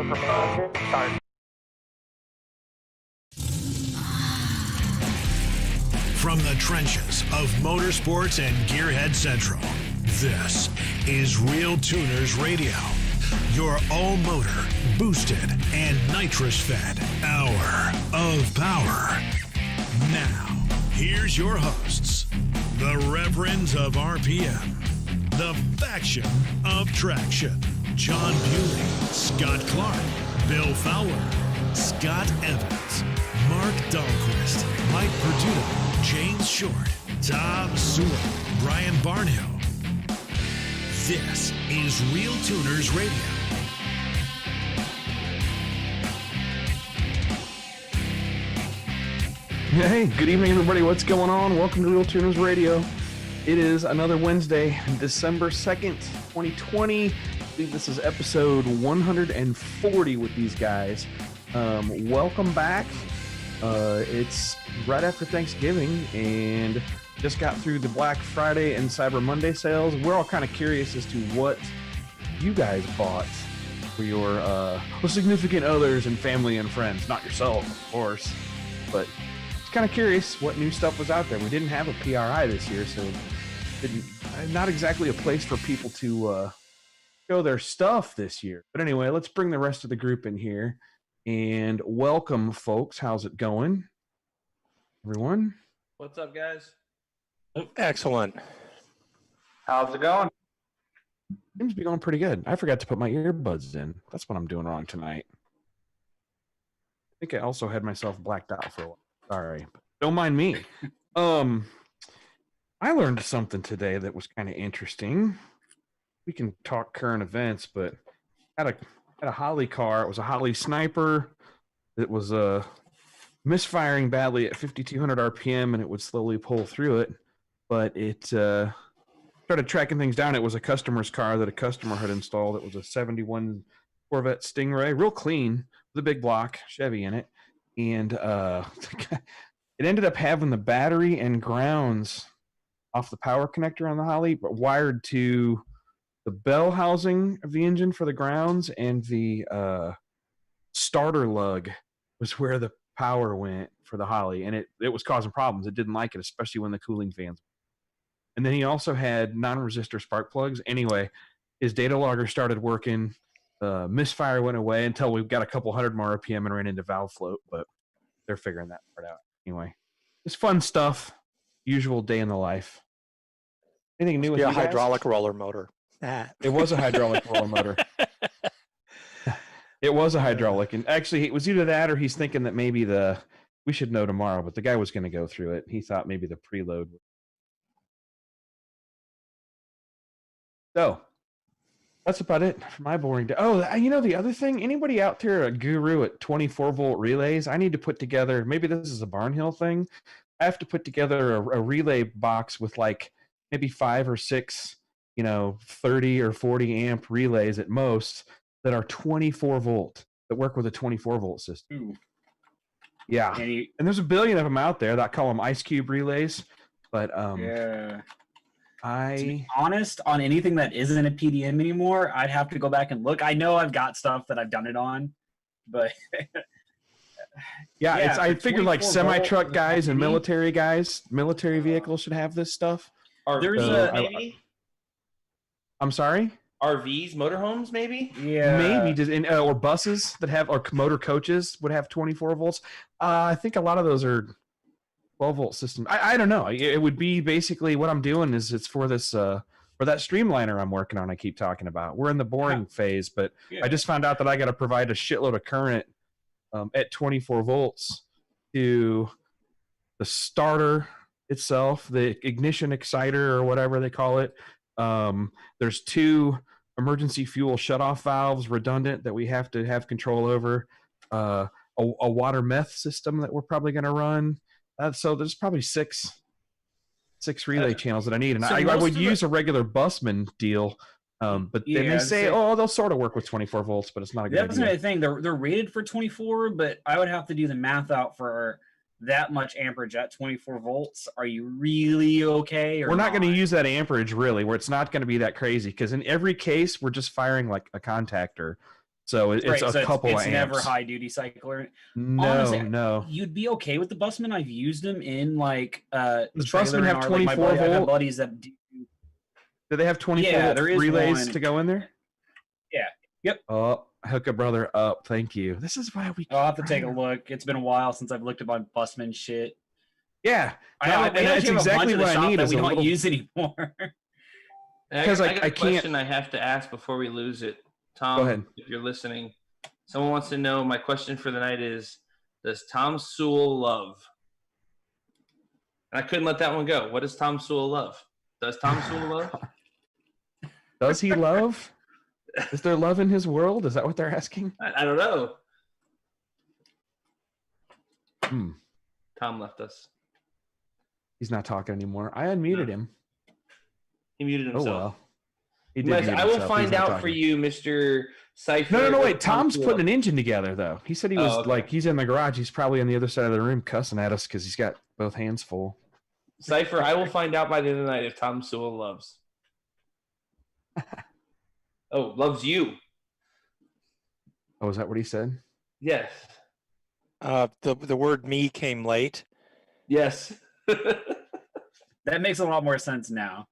go for main engine, start. From the trenches of motorsports and Gearhead Central, this is RealTuners Radio, your all-motor, boosted, and nitrous-fed hour of power. Now, here's your hosts, the Reverends of RPM, the Faction of Traction, John Bewley, Scott Clark, Bill Fowler, Scott Evans, Mark Dahlquist, Mike Perduto, James Short, Tom Sewell, Brian Barnhill. This is RealTuners Radio. Hey, good evening, everybody. What's going on? Welcome to RealTuners Radio. It is another Wednesday, December 2nd, 2020. I believe this is episode 140 with these guys. Welcome back. It's right after Thanksgiving and just got through the Black Friday and Cyber Monday sales. We're all kind of curious as to what you guys bought for your significant others and family and friends. Not yourself, of course, but just kind of curious what new stuff was out there. We didn't have a PRI this year, so not exactly a place for people to show their stuff this year. But anyway, let's bring the rest of the group in here. And welcome, folks. How's it going, everyone? What's up, guys? Excellent. How's it going? Seems to be going pretty good. I forgot to put my earbuds in. That's what I'm doing wrong tonight. I think I also had myself blacked out for a while. Sorry. Don't mind me. I learned something today that was kind of interesting. We can talk current events, but had a Holly car. It was a Holly Sniper. It was misfiring badly at 5,200 RPM, and it would slowly pull through it. But it started tracking things down. It was a customer's car that a customer had installed. It was a 71 Corvette Stingray, real clean, with a big block Chevy in it. And it ended up having the battery and grounds off the power connector on the Holly, but wired to the bell housing of the engine for the grounds, and the starter lug was where the power went for the Holly, and it was causing problems. It didn't like it, especially when the cooling fans. And then he also had non-resistor spark plugs. Anyway, his data logger started working. Misfire went away until we got a couple hundred more RPM and ran into valve float, but they're figuring that part out. Anyway, it's fun stuff. Usual day in the life. Anything new with you guys? Hydraulic roller motor. It was a hydraulic roller motor. It was a hydraulic, and actually it was either that or he's thinking that maybe we should know tomorrow, but the guy was going to go through it. He thought maybe the preload. So that's about it for my boring day. Oh, the other thing, anybody out there a guru at 24-volt relays? I need to put together, maybe this is a Barnhill thing. I have to put together a relay box with like maybe 5 or 6 30 or 40 amp relays at most that are 24 volt, that work with a 24 volt system. Ooh. Yeah. And there's a billion of them out there that call them ice cube relays. But yeah. To be honest, on anything that isn't a PDM anymore, I'd have to go back and look. I know I've got stuff that I've done it on, but yeah, I figured like semi-truck guys and military vehicles should have this stuff. There's maybe? I'm sorry? RVs, motorhomes, maybe? Yeah. Maybe, or buses that have, or motor coaches would have 24 volts. I think a lot of those are 12 volt systems. I don't know. It would be basically what I'm doing is it's for this, for that streamliner I'm working on I keep talking about. We're in the boring phase, but I just found out that I got to provide a shitload of current at 24 volts to the starter itself, the ignition exciter or whatever they call it. There's 2 emergency fuel shutoff valves, redundant, that we have to have control over. A water meth system that we're probably going to run. So there's probably six relay channels that I need, and so I would use a regular busman deal. But then they say, they'll sort of work with 24 volts, but it's not a good idea. That's the thing. They're rated for 24, but I would have to do the math out for that much amperage at 24 volts. Are you really okay? Or we're not going to use that amperage really, where it's not going to be that crazy, because in every case we're just firing like a contactor. So it's Right, a so couple it's of amps. never high duty cycler. No, Honestly, no. You'd be okay with the Busman. I've used them in like Does trailer Busman have and R, like my 24 I have volt? buddies that do. Do they have 24 Yeah, volt there is relays one. to go in there? Yeah. Yep. Oh, hook a brother up. Thank you. This is why we. I'll have to take a look. It's been a while since I've looked at my Busman shit. Yeah, We actually that's have exactly a bunch what of the I shop need. that Is we a don't little... use anymore. Because I got I a can't. question I have to ask before we lose it. Tom, Go ahead. if you're listening, someone wants to know. My question for the night is: does Tom Sewell love? And I couldn't let that one go. What does Tom Sewell love? Does Tom Sewell love? Does he love? Is there love in his world? Is that what they're asking? I don't know. Tom left us. He's not talking anymore. I unmuted him. He muted himself. Oh well. He did mute I will himself. find He's not out for talking. you, Mr. Cypher. No, wait. Tom's putting an engine together, though. He said he was okay. like, he's in the garage. He's probably on the other side of the room cussing at us because he's got both hands full. Cypher, I will find out by the end of the night if Tom Sewell loves. Oh, loves you. Oh, is that what he said? Yes. The word "me" came late. Yes. That makes a lot more sense now.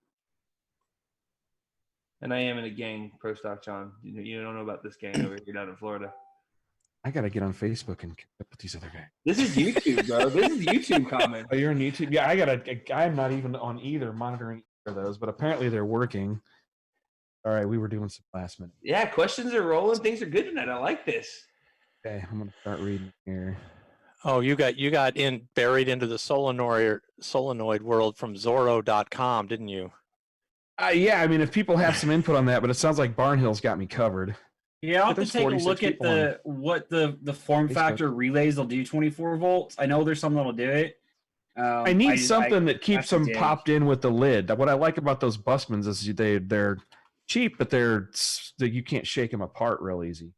And I am in a gang, Pro Stock John. You don't know about this gang over here down in Florida. I got to get on Facebook and catch up with these other guys. This is YouTube, bro. This is YouTube comment. Oh, you're on YouTube? Yeah, I'm not even on either, monitoring either of those, but apparently they're working. All right, we were doing some last minute. Yeah, questions are rolling. Things are good tonight. I like this. Okay, I'm going to start reading here. Oh, you got buried into the solenoid world from Zorro.com, didn't you? Yeah, I mean, if people have some input on that, but it sounds like Barnhill's got me covered. Yeah, I'll have to There's take a 46 look at people what the form factor relays will do 24 volts. I know there's some that'll do it. I need something that keeps them dig. popped in with the lid. What I like about those Busmans is they're cheap, but you can't shake them apart real easy.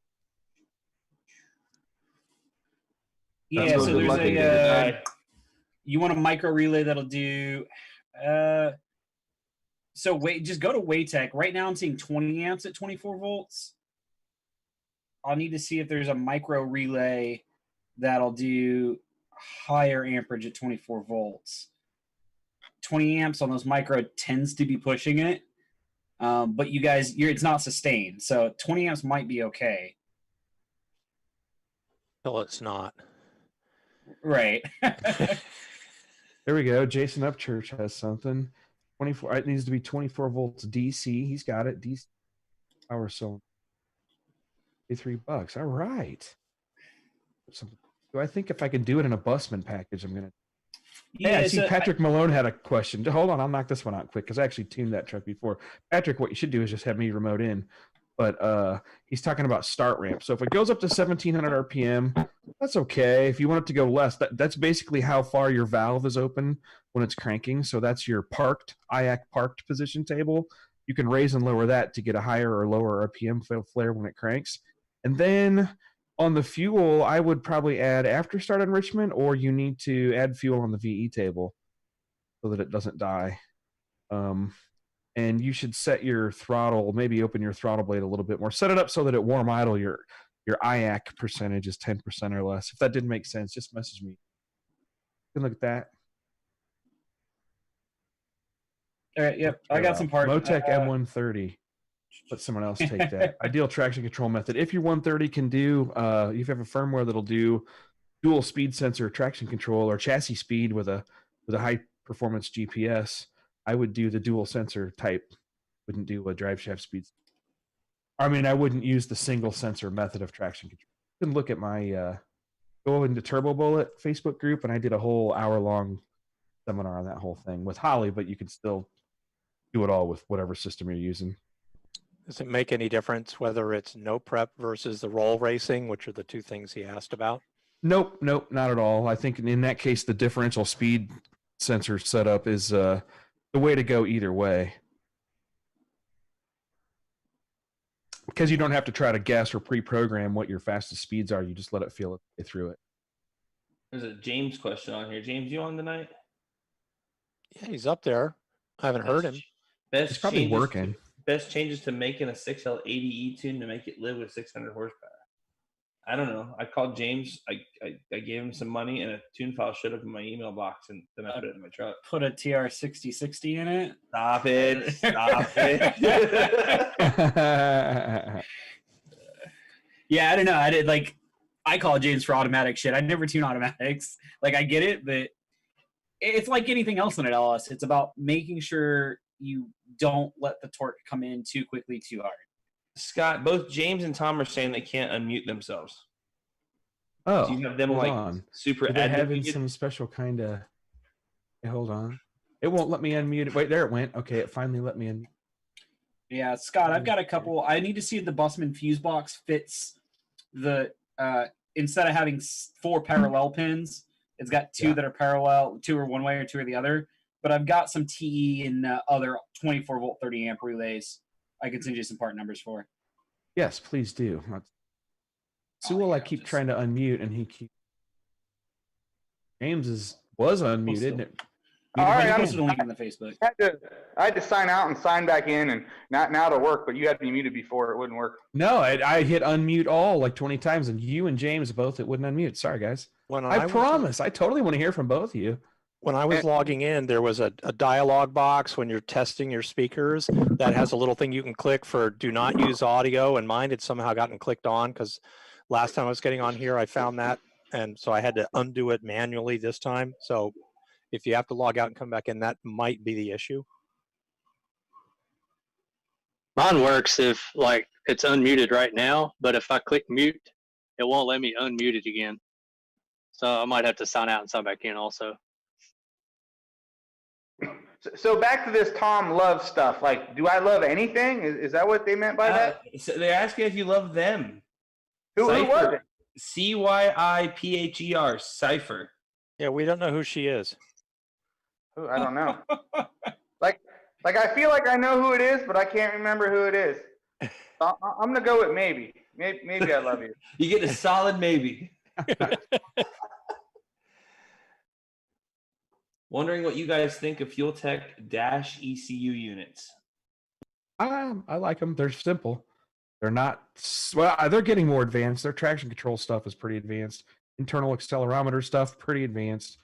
Yeah, so there's you want a micro relay that'll do. So just go to Waytech. Right now I'm seeing 20 amps at 24 volts. I'll need to see if there's a micro relay that'll do higher amperage at 24 volts. 20 amps on those micro tends to be pushing it. But you guys, it's not sustained. So 20 amps might be okay. No, it's not. Right. There we go. Jason Upchurch has something. 24. It needs to be 24 volts DC. He's got it. DC power cylinder. $3. All right. Do I think if I can do it in a Busman package, I'm gonna. Yeah, I see Patrick Malone had a question. Hold on, I'll knock this one out quick because I actually tuned that truck before. Patrick, what you should do is just have me remote in. But he's talking about start ramp. So if it goes up to 1700 RPM, that's okay. If you want it to go less, that's basically how far your valve is open when it's cranking. So that's your IAC parked position table. You can raise and lower that to get a higher or lower RPM flare when it cranks. And then on the fuel, I would probably add after start enrichment, or you need to add fuel on the VE table so that it doesn't die. And you should set your throttle, maybe open your throttle blade a little bit more. Set it up so that at warm idle, your IAC percentage is 10% or less. If that didn't make sense, just message me. You can look at that. All right, yep. I got some parts. Motec M130. Let someone else take that. Ideal traction control method. If your 130 can do, if you have a firmware that'll do dual speed sensor traction control or chassis speed with a high performance GPS, I would do the dual sensor type. Wouldn't do a drive shaft speed. I mean, I wouldn't use the single sensor method of traction control. You can look at my go into Turbo Bullet Facebook group, and I did a whole hour-long seminar on that whole thing with Holly, but you can still do it all with whatever system you're using. Does it make any difference whether it's no prep versus the roll racing, which are the two things he asked about? Nope, not at all. I think in that case, the differential speed sensor setup is the way to go either way. Because you don't have to try to guess or pre-program what your fastest speeds are. You just let it feel it through it. There's a James question on here. James, you on tonight? Yeah, he's up there. I haven't heard him. He's probably working. Best changes to making a 6L80 E tune to make it live with 600 horsepower. I don't know. I called James. I gave him some money, and a tune file showed up in my email box, and then I put it in my truck. Put a TR6060 in it. Stop it! Stop it! Yeah, I don't know. I call James for automatic shit. I never tune automatics. Like, I get it, but it's like anything else in an LS. It's about making sure you don't let the torque come in too quickly, too hard. Scott, both James and Tom are saying they can't unmute themselves. Oh, Do you have them hold like on. super They're having advocated? some special kind of. Hey, hold on. It won't let me unmute it. Wait, there it went. Okay, it finally let me in. Yeah, Scott, I've got a couple. I need to see if the Busman fuse box fits the instead of having 4 parallel pins, it's got 2 that are parallel, 2 are one way or 2 are the other. But I've got some TE and other 24 volt 30 amp relays I can send you some part numbers for. Yes, please do. Sewell, I keep trying to unmute, and he keeps. James was unmuted. And All right, I I'm posted a link in the Facebook. I had to sign out and sign back in, and now it'll work. But you had to be muted before; it wouldn't work. No, I hit unmute all like 20 times, and you and James both it wouldn't unmute. Sorry, guys. I promise. I totally want to hear from both of you. When I was logging in, there was a dialog box when you're testing your speakers that has a little thing you can click for do not use audio, and mine had somehow gotten clicked on because last time I was getting on here, I found that, and so I had to undo it manually this time. So if you have to log out and come back in, that might be the issue. Mine works if like it's unmuted right now, but if I click mute, it won't let me unmute it again. So I might have to sign out and sign back in also. So back to this Tom Love stuff. Like, do I love anything? Is that what they meant by that? So they're asking if you love them. Who was it? Cypher, Cypher. Yeah, we don't know who she is. Ooh, I don't know. like I feel like I know who it is, but I can't remember who it is. So I'm gonna go with maybe. Maybe I love you. You get a solid maybe. Wondering what you guys think of FuelTech Dash ECU units. I like them. They're simple. They're not well. They're getting more advanced. Their traction control stuff is pretty advanced. Internal accelerometer stuff pretty advanced.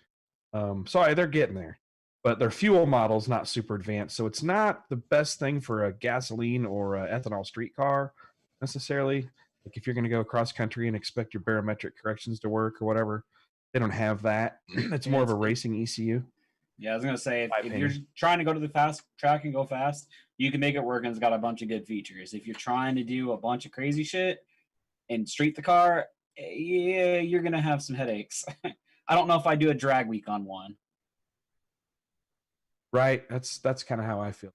Sorry, they're getting there, but their fuel model's not super advanced. So it's not the best thing for a gasoline or a ethanol street car necessarily. Like if you're going to go cross country and expect your barometric corrections to work or whatever, they don't have that. It's more of a racing ECU. Yeah, I was gonna say if you're trying to go to the fast track and go fast, you can make it work, and it's got a bunch of good features. If you're trying to do a bunch of crazy shit and street the car, yeah, you're gonna have some headaches. I don't know if I do a drag week on one. Right, that's kind of how I feel.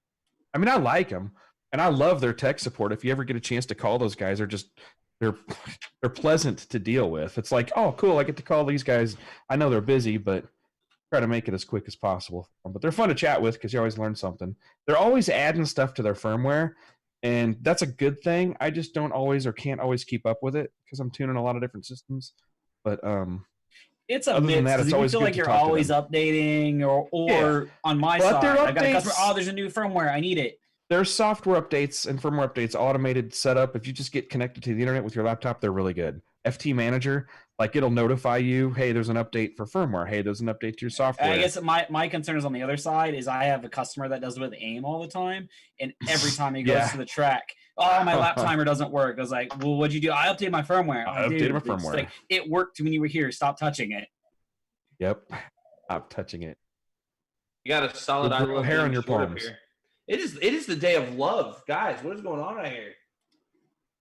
I mean, I like them, and I love their tech support. If you ever get a chance to call those guys, they're pleasant to deal with. It's like, oh, cool, I get to call these guys. I know they're busy, but try to make it as quick as possible. But they're fun to chat with because you always learn something. They're always adding stuff to their firmware, and that's a good thing. I just don't always or can't always keep up with it because I'm tuning a lot of different systems. But it's a mix. That, it's always feel like you're always updating, or on my side, I got a customer. Oh, there's a new firmware. I need it. There's software updates and firmware updates, automated setup. If you just get connected to the internet with your laptop, they're really good. FT Manager, like it'll notify you, hey, there's an update for firmware. Hey, there's an update to your software. I guess my concern is on the other side is I have a customer that does it with AIM all the time, and every time he goes to the track, oh, my lap timer doesn't work. I was like, well, what'd you do? I updated my firmware. I updated my firmware. Like, it worked when you were here. Stop touching it. Yep, stop touching it. You got a solid hair on your palms. It is the day of love, guys. What is going on right here?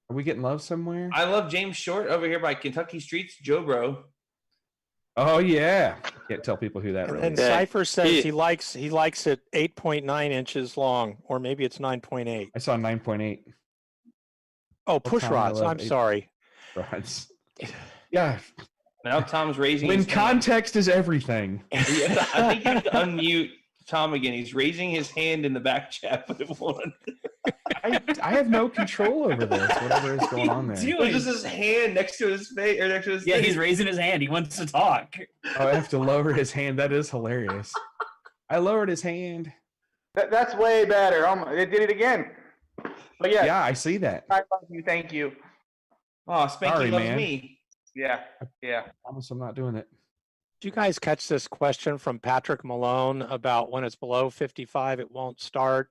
Are we getting love somewhere? I love James Short over here by Kentucky Streets, Joe Bro. Oh yeah, can't tell people who that really and is. Cypher says he likes it 8.9 inches long, or maybe it's 9.8. I saw 9.8. Oh, push rods. I'm sorry. Rods. Yeah. Now Tom's raising. When context is everything. I think you have to unmute Tom again. He's raising his hand in the back chat, but it won't. I have no control over this. Whatever is going on there. There's just his hand next to his face, or next to his. Yeah, face. he's raising his hand. He wants to talk. Oh, I have to lower his hand. That is hilarious. I lowered his hand. That's way better. They did it again. But yeah. Yeah, I see that. I love you. Thank you. Oh, Spanky Sorry, loves man. me. Yeah. I promise I'm not doing it. Did you guys catch this question from Patrick Malone about when it's below 55, it won't start?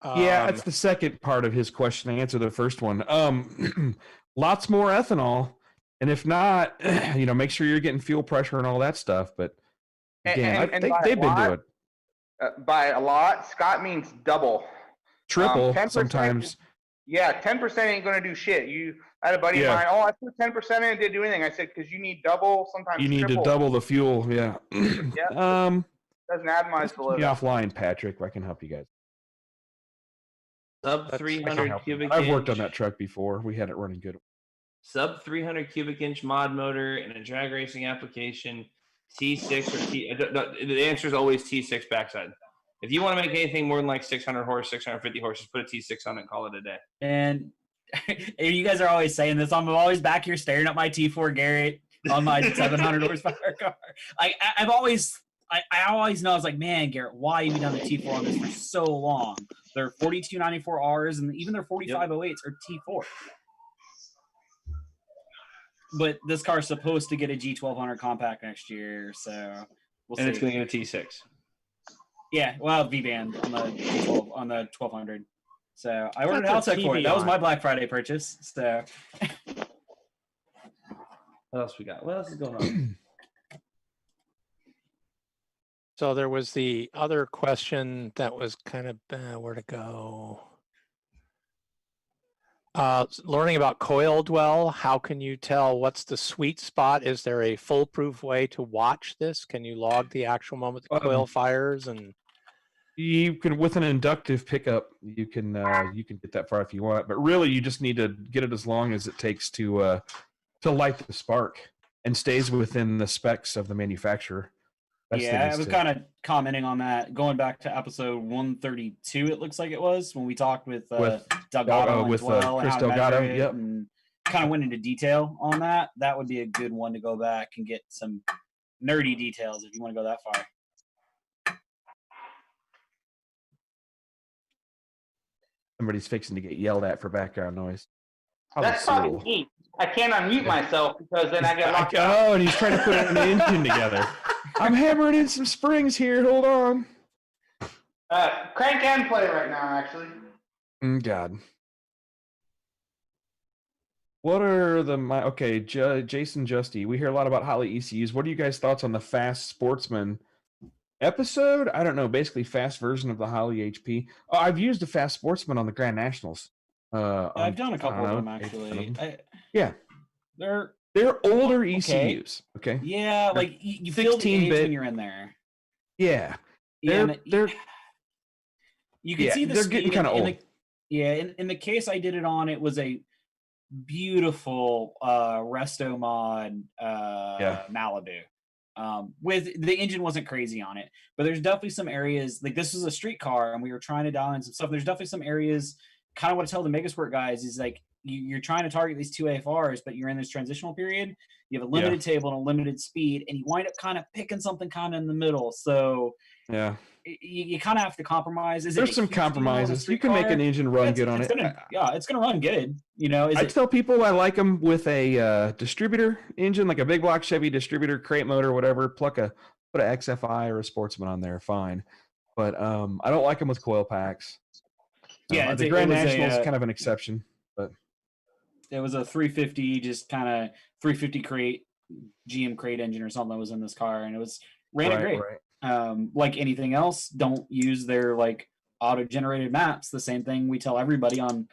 Yeah, that's the second part of his question. I answered the first one. Lots more ethanol, and if not, make sure you're getting fuel pressure and all that stuff. But again, they've been doing by a lot, Scott means double. triple 10%, sometimes. Yeah, 10% ain't gonna do shit. I had a buddy of mine. Oh, I put 10% in, it didn't do anything. I said because you need double, sometimes You need triple. to double the fuel. Yeah. Yeah. Doesn't atomize below Be that. offline, Patrick. I can help you guys. Sub 300 cubic I've worked on inch. that truck before. We had it running good. Sub 300 cubic inch mod motor in a drag racing application, T6 or T. The answer is always T6 backside. If you want to make anything more than like 600 horse, 650 horses, put a T6 on it and call it a day. And you guys are always saying this. I'm always back here staring at my T4 Garrett on my 700 horsepower car. I always know. I was like, man, Garrett, why have you done the T4 on this for so long? They're 4294Rs and even their 4508s are T4. But this car is supposed to get a G1200 compact next year, so we'll see. And it's going to get a T6. Yeah, well, V-band on the G12 on the 1200. So I ordered That's a Haltech for it. That was TBI. my Black Friday purchase. So What else we got? What else is going on? So there was the other question that was kind of where to go. Learning about coil dwell. How can you tell what's the sweet spot? Is there a foolproof way to watch this? Can you log the actual moment the coil fires? And You can, with an inductive pickup, you can get that far if you want. But really, you just need to get it as long as it takes to light the spark and stays within the specs of the manufacturer. yeah, I was kind of commenting on that. Going back to episode 132, it looks like it was when we talked with Delgado and Dwell and Chris how to measure Delgado. it, Yep. and kind of went into detail on that. That would be a good one to go back and get some nerdy details if you want to go that far. Somebody's fixing to get yelled at for background noise. That's probably me. I can't unmute myself because then I get locked out. Oh, and he's trying to put an engine together. I'm hammering in some springs here. Hold on. Crank and play right now, actually. God. What are Jason Justy. We hear a lot about Holly ECUs. What are you guys' thoughts on the Fast Sportsman episode? I don't know. Basically, fast version of the Holly HP. Oh, I've used a Fast Sportsman on the Grand Nationals. I've done a couple of them actually. They're older ECUs. Okay. Yeah, like you feel the age when you're in there. Yeah. You can see the they're getting kind of old. In the case I did it on, it was a beautiful resto mod Malibu. With the engine wasn't crazy on it, but there's definitely some areas like this was a street car and we were trying to dial in some stuff. There's definitely some areas. Kind of what I tell the Megasport guys is like you're trying to target these two AFRs, but you're in this transitional period. You have a limited table and a limited speed, and you wind up kind of picking something kind of in the middle. So you kind of have to compromise. There's some compromises. You can make an engine run good on it. It's gonna run good. I tell people I like them with a distributor engine, like a big block Chevy distributor, crate motor, whatever. Put a XFI or a Sportsman on there, fine. But I don't like them with coil packs. The Grand National is kind of an exception, but it was a 350, just kind of 350 crate, GM crate engine or something that was in this car, and it ran it great. Right. Like anything else, don't use their like auto-generated maps. The same thing we tell everybody on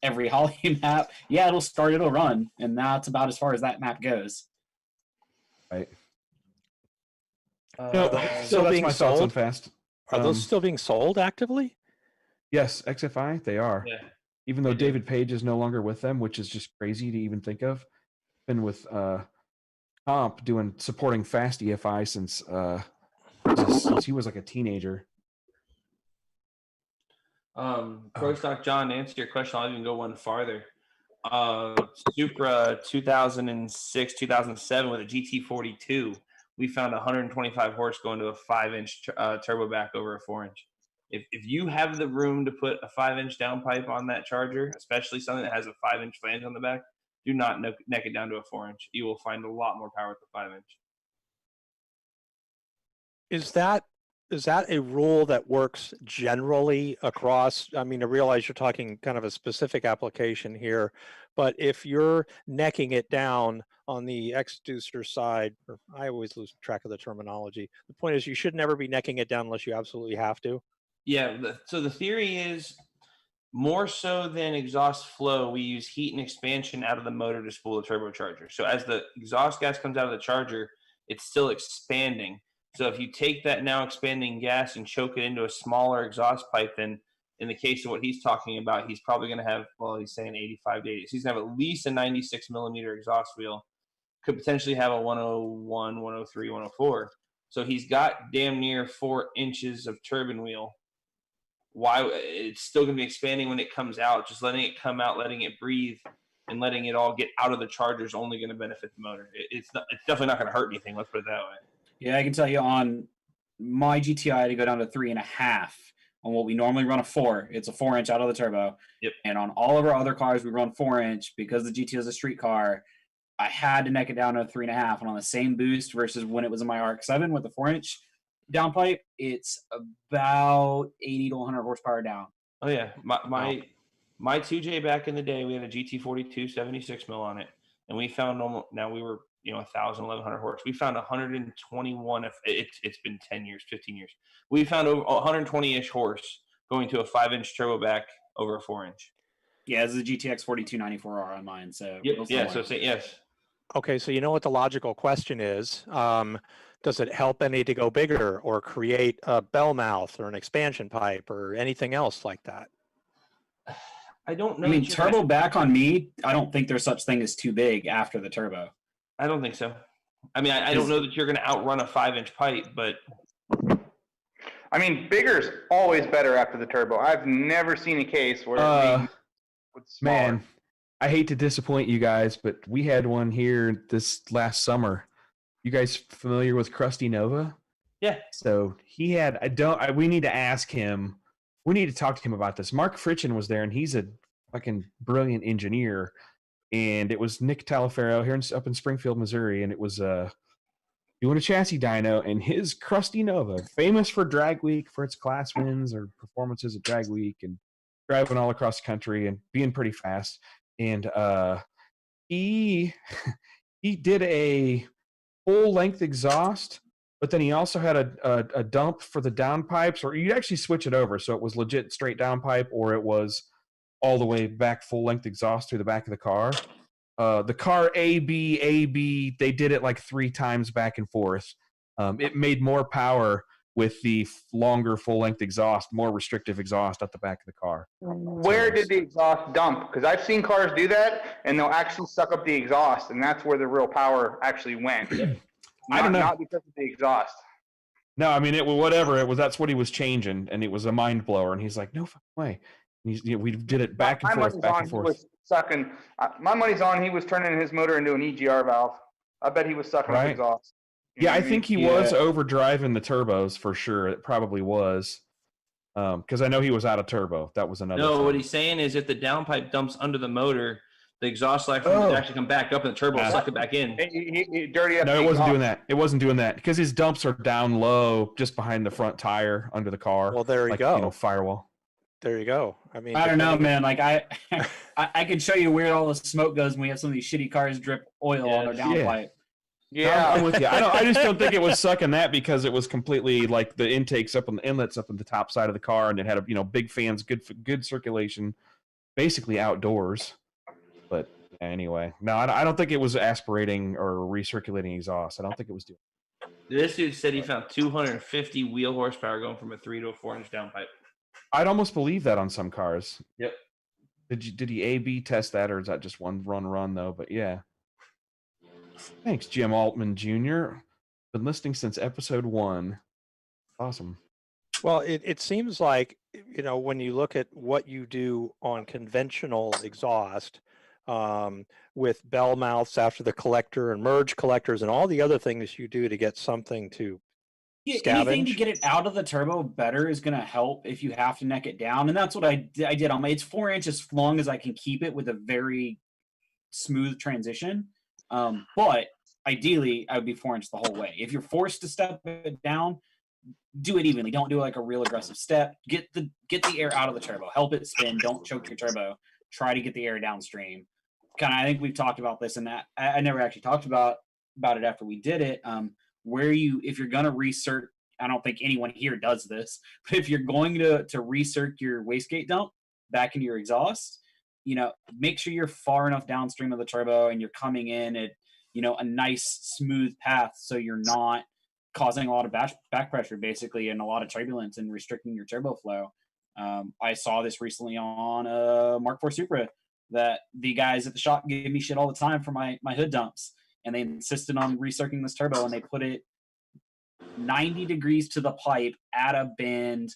every Holly map. Yeah, it'll start, it'll run, and that's about as far as that map goes. Right. So that's my thoughts on Fast. Are those still being sold actively? Yes, XFI, they are. Yeah. Even though David Page is no longer with them, which is just crazy to even think of. Been with Comp supporting Fast EFI since he was like a teenager. Prostock John, to answer your question, I'll even go one farther. Supra 2006, 2007 with a GT42, we found 125 horse going to a 5-inch turbo back over a 4-inch. If you have the room to put a 5-inch downpipe on that Charger, especially something that has a 5-inch flange on the back, do not neck it down to a 4-inch. You will find a lot more power with the 5-inch. Is that a rule that works generally across? I mean, I realize you're talking kind of a specific application here, but if you're necking it down on the exducer side, or I always lose track of the terminology. The point is, you should never be necking it down unless you absolutely have to. Yeah. So the theory is, more so than exhaust flow, we use heat and expansion out of the motor to spool the turbocharger. So as the exhaust gas comes out of the charger, it's still expanding. So if you take that now expanding gas and choke it into a smaller exhaust pipe, then in the case of what he's talking about, he's probably going to have, well, he's saying 85 to 80. So he's going to have at least a 96 millimeter exhaust wheel, could potentially have a 101, 103, 104. So he's got damn near 4 inches of turbine wheel. Why it's still going to be expanding when it comes out. Just letting it come out, letting it breathe, and letting it all get out of the charger is only going to benefit the motor. It's definitely not going to hurt anything. Let's put it that way. Yeah, I can tell you on my GTI, I had to go down to 3.5 on what we normally run a 4. It's a 4-inch out of the turbo. Yep. And on all of our other cars, we run 4-inch because the GTI is a street car. I had to neck it down to a 3.5, and on the same boost versus when it was in my RX-7 with the 4-inch downpipe, it's about 80 to 100 horsepower down. Oh yeah, my 2J back in the day, we had a GT42 76 mil on it, and we found now we were 1,000, 1,100 horse. We found 121. If it's been 10 years, 15 years, we found over 120-ish horse going to a 5-inch turbo back over a 4-inch. Yeah, this is a GTX 4294R on mine. So yep. Yeah, so say yes. Okay, so you know what the logical question is. Does it help any to go bigger or create a bell mouth or an expansion pipe or anything else like that? I don't know. I mean, turbo back on me, I don't think there's such thing as too big after the turbo. I don't think so. I mean, I don't know that you're going to outrun a 5-inch pipe, but I mean, bigger's always better after the turbo. I've never seen a case where man, I hate to disappoint you guys, but we had one here this last summer. You guys familiar with Krusty Nova? Yeah. So he had. We need to ask him. We need to talk to him about this. Mark Fritchen was there, and he's a fucking brilliant engineer. And it was Nick Talaferro here up in Springfield, Missouri, and it was doing a chassis dyno, and his Krusty Nova, famous for Drag Week, for its class wins or performances at Drag Week, and driving all across the country and being pretty fast. And he did a full length exhaust, but then he also had a dump for the downpipes, or you'd actually switch it over, so it was legit straight downpipe, or it was all the way back full length exhaust through the back of the car. The car AB, they did it like 3 times back and forth. It made more power with the longer full length exhaust, more restrictive exhaust at the back of the car. Where did the exhaust dump? Because I've seen cars do that, and they'll actually suck up the exhaust, and that's where the real power actually went. I don't know. Not because of the exhaust. No, I mean, it was whatever. It was, that's what he was changing, and it was a mind blower. And he's like, no fucking way. And we did it back and forth, back and forth. He was sucking. My money's on he was turning his motor into an EGR valve. I bet he was sucking up exhaust. Yeah, I think he was overdriving the turbos for sure. It probably was. Because I know he was out of turbo. That was another thing. What he's saying is if the downpipe dumps under the motor, the exhaust line would actually come back up and the turbo will suck it back in. No, it wasn't doing that. It wasn't doing that because his dumps are down low, just behind the front tire under the car. Well, there you go. Firewall. There you go. I mean, I don't know, man. Like I can show you where all the smoke goes when we have some of these shitty cars drip oil on their downpipe. Yeah, I'm with you. I just don't think it was sucking that because it was completely like the intakes up and the inlets up on the top side of the car, and it had big fans, good circulation, basically outdoors. But anyway, no, I don't think it was aspirating or recirculating exhaust. I don't think it was doing. This dude said he found 250 wheel horsepower going from a 3 to a 4-inch downpipe. I'd almost believe that on some cars. Yep. Did he A/B test that, or is that just one run though? But yeah. Thanks, Jim Altman Jr. Been listening since episode 1. Awesome. Well, it seems like, when you look at what you do on conventional exhaust, with bell mouths after the collector and merge collectors and all the other things you do to get something to anything to get it out of the turbo better is going to help if you have to neck it down. And that's what I did on my, it's 4 inches as long as I can keep it with a very smooth transition. But ideally, I would be 4 inch the whole way. If you're forced to step it down, do it evenly. Don't do like a real aggressive step. Get the air out of the turbo. Help it spin. Don't choke your turbo. Try to get the air downstream. Kind of, I think we've talked about this, and that I never actually talked about it after we did it. Where if you're gonna recirc, I don't think anyone here does this, but if you're going to recirc your wastegate dump back into your exhaust, make sure you're far enough downstream of the turbo and you're coming in at a nice smooth path, so you're not causing a lot of back pressure basically and a lot of turbulence and restricting your turbo flow. I saw this recently on a Mark IV Supra, that the guys at the shop gave me shit all the time for my hood dumps, and they insisted on recircling this turbo, and they put it 90 degrees to the pipe at a bend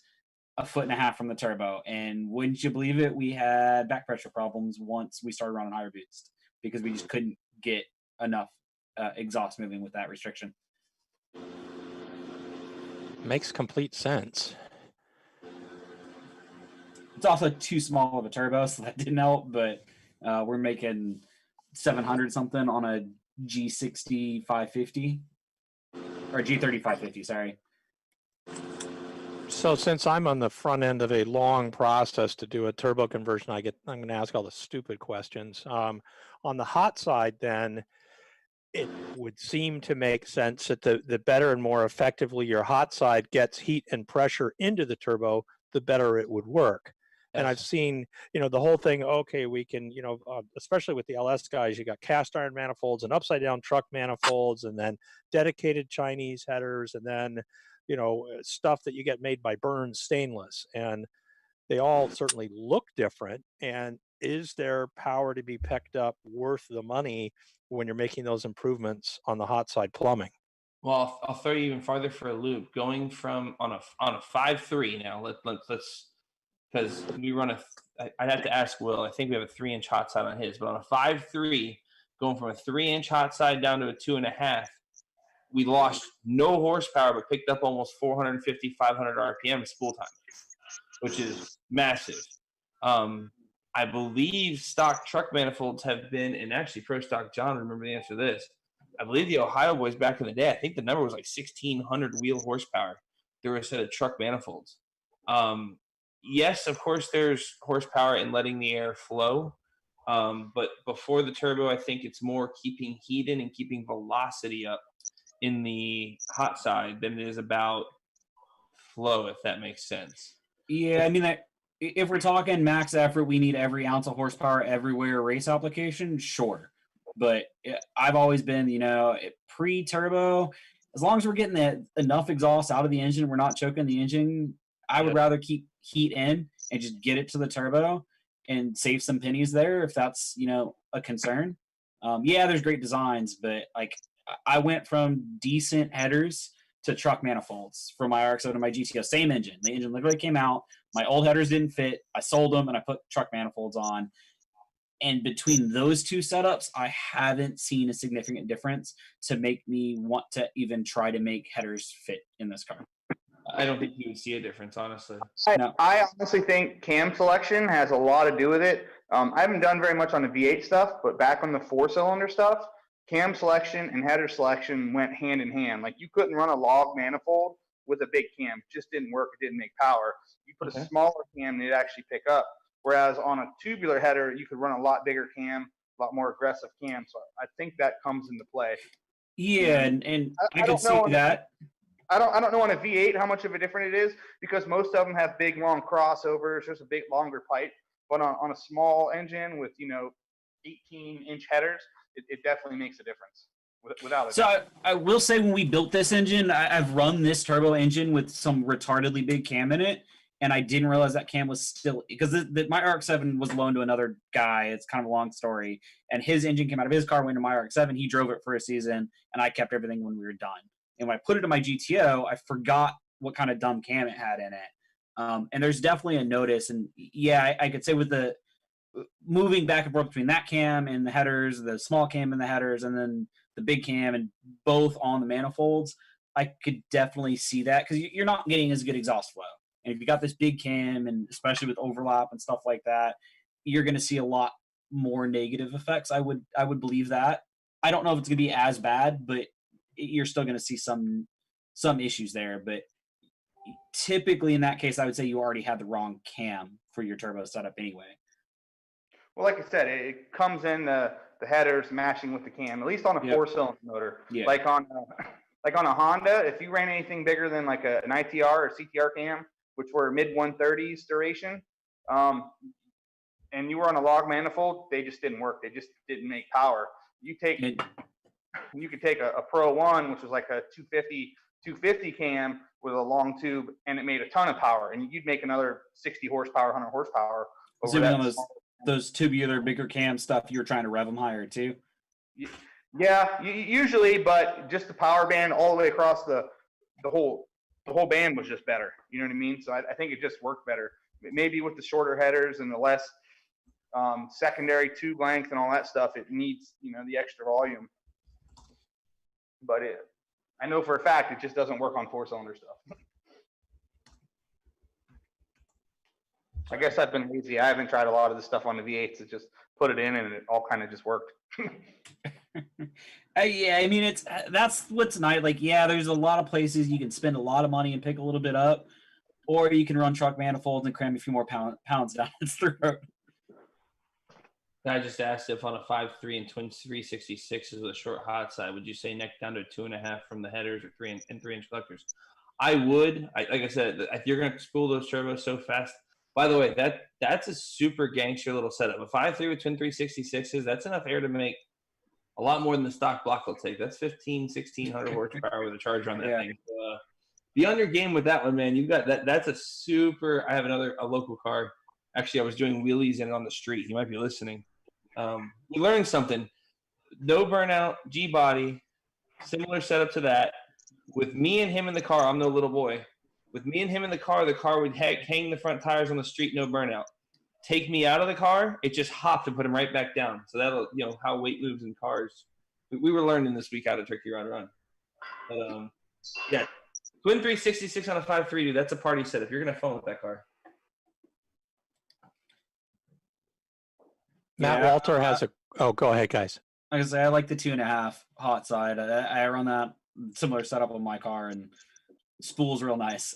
1.5 feet from the turbo. And wouldn't you believe it, we had back pressure problems once we started running higher boost because we just couldn't get enough exhaust moving with that restriction. Makes complete sense. It's also too small of a turbo, so that didn't help, but we're making 700 something on a G60 550 or G30 550, sorry. So since I'm on the front end of a long process to do a turbo conversion, I'm going to ask all the stupid questions. On the hot side, then, it would seem to make sense that the better and more effectively your hot side gets heat and pressure into the turbo, the better it would work. And I've seen, the whole thing, okay, we can, especially with the LS guys, you got cast iron manifolds and upside down truck manifolds, and then dedicated Chinese headers, and then, stuff that you get made by Burns Stainless. And they all certainly look different. And is there power to be picked up worth the money when you're making those improvements on the hot side plumbing? Well, I'll throw you even farther for a loop. Going from on a 5.3 now. Let's because we run I'd have to ask Will. I think we have a 3-inch hot side on his, but on a 5.3, going from a 3-inch hot side down to a 2.5, we lost no horsepower, but picked up almost 450, 500 RPM spool time, which is massive. I believe stock truck manifolds have been, and actually Pro Stock John, remember the answer to this. I believe the Ohio boys back in the day, I think the number was like 1,600 wheel horsepower. There were a set of truck manifolds. Yes, of course, there's horsepower in letting the air flow. But before the turbo, I think it's more keeping heat in and keeping velocity up in the hot side than it is about flow, if that makes sense. Yeah, I mean, if we're talking max effort, we need every ounce of horsepower everywhere race application, sure. But I've always been, pre-turbo, as long as we're getting enough exhaust out of the engine, we're not choking the engine, I would rather keep heat in and just get it to the turbo and save some pennies there if that's, a concern. Yeah, there's great designs, but like I went from decent headers to truck manifolds from my RX-7 to my GTO. Same engine. The engine literally came out. My old headers didn't fit. I sold them and I put truck manifolds on. And between those two setups, I haven't seen a significant difference to make me want to even try to make headers fit in this car. I don't think you would see a difference, honestly. I honestly think cam selection has a lot to do with it. I haven't done very much on the V8 stuff, but back on the 4-cylinder stuff, cam selection and header selection went hand in hand. Like you couldn't run a log manifold with a big cam. It just didn't work. It didn't make power. You put a smaller cam and it'd actually pick up. Whereas on a tubular header, you could run a lot bigger cam, a lot more aggressive cam. So I think that comes into play. Yeah, and I can see that. I don't know on a V8 how much of a difference it is, because most of them have big long crossovers. There's a big longer pipe, but on a small engine with 18-inch headers, it definitely makes a difference. Without it. So I will say, when we built this engine, I've run this turbo engine with some retardedly big cam in it, and I didn't realize that cam was still, because my RX-7 was loaned to another guy. It's kind of a long story, and his engine came out of his car, went to my RX-7. He drove it for a season, and I kept everything when we were done. And when I put it in my GTO, I forgot what kind of dumb cam it had in it. And there's definitely a notice. And yeah, I could say with the moving back and forth between that cam and the headers, the small cam and the headers, and then the big cam, and both on the manifolds, I could definitely see that, because you're not getting as good exhaust flow. And if you got this big cam, and especially with overlap and stuff like that, you're going to see a lot more negative effects. I would believe that. I don't know if it's going to be as bad, but you're still going to see some issues there. But typically in that case, I would say you already had the wrong cam for your turbo setup anyway. Well, like I said, it comes in the headers matching with the cam, at least on a Yep. 4-cylinder motor. Yeah. Like on a Honda, if you ran anything bigger than like an ITR or CTR cam, which were mid 130s duration, and you were on a log manifold, they just didn't work. They just didn't make power. You could take a Pro 1, which was like a 250 cam with a long tube, and it made a ton of power, and you'd make another 60 horsepower, 100 horsepower. Over Zooming that on small- those tubular bigger cam stuff, you're trying to rev them higher too. Yeah, usually, but just the power band all the way across the whole band was just better. You know what I mean? So I think it just worked better. Maybe with the shorter headers and the less secondary tube length and all that stuff, it needs, the extra volume. But I know for a fact it just doesn't work on 4-cylinder stuff. I guess I've been lazy. I haven't tried a lot of the stuff on the V8s. It just put it in and it all kind of just worked. Yeah, I mean, that's what's nice. Like, yeah, there's a lot of places you can spend a lot of money and pick a little bit up, or you can run truck manifolds and cram a few more pounds down its throat. I just asked if on a 5.3 and twin 366s with a short hot side, would you say neck down to 2.5 from the headers or 3-inch collectors? I would. Like I said, if you're going to spool those turbos so fast. By the way, that's a super gangster little setup. A 5.3 with twin 366s, that's enough air to make a lot more than the stock block will take. That's 1,600 horsepower with a charger on that thing. So, be on your game with that one, man. You've got that. That's a super. I have a local car. Actually, I was doing wheelies in it on the street. He might be listening. We learned something. No burnout, G body, similar setup to that. With me and him in the car, I'm no little boy. With me and him in the car would hang the front tires on the street, no burnout. Take me out of the car, it just hopped and put him right back down. So that'll, how weight moves in cars. We were learning this week how to tricky run. But yeah, twin 366 on a 5.3, dude, that's a party setup. You're gonna have fun with that car. Matt Walter has go ahead, guys. Like I say, I like the 2.5 hot side. I run that similar setup on my car, and spool's real nice.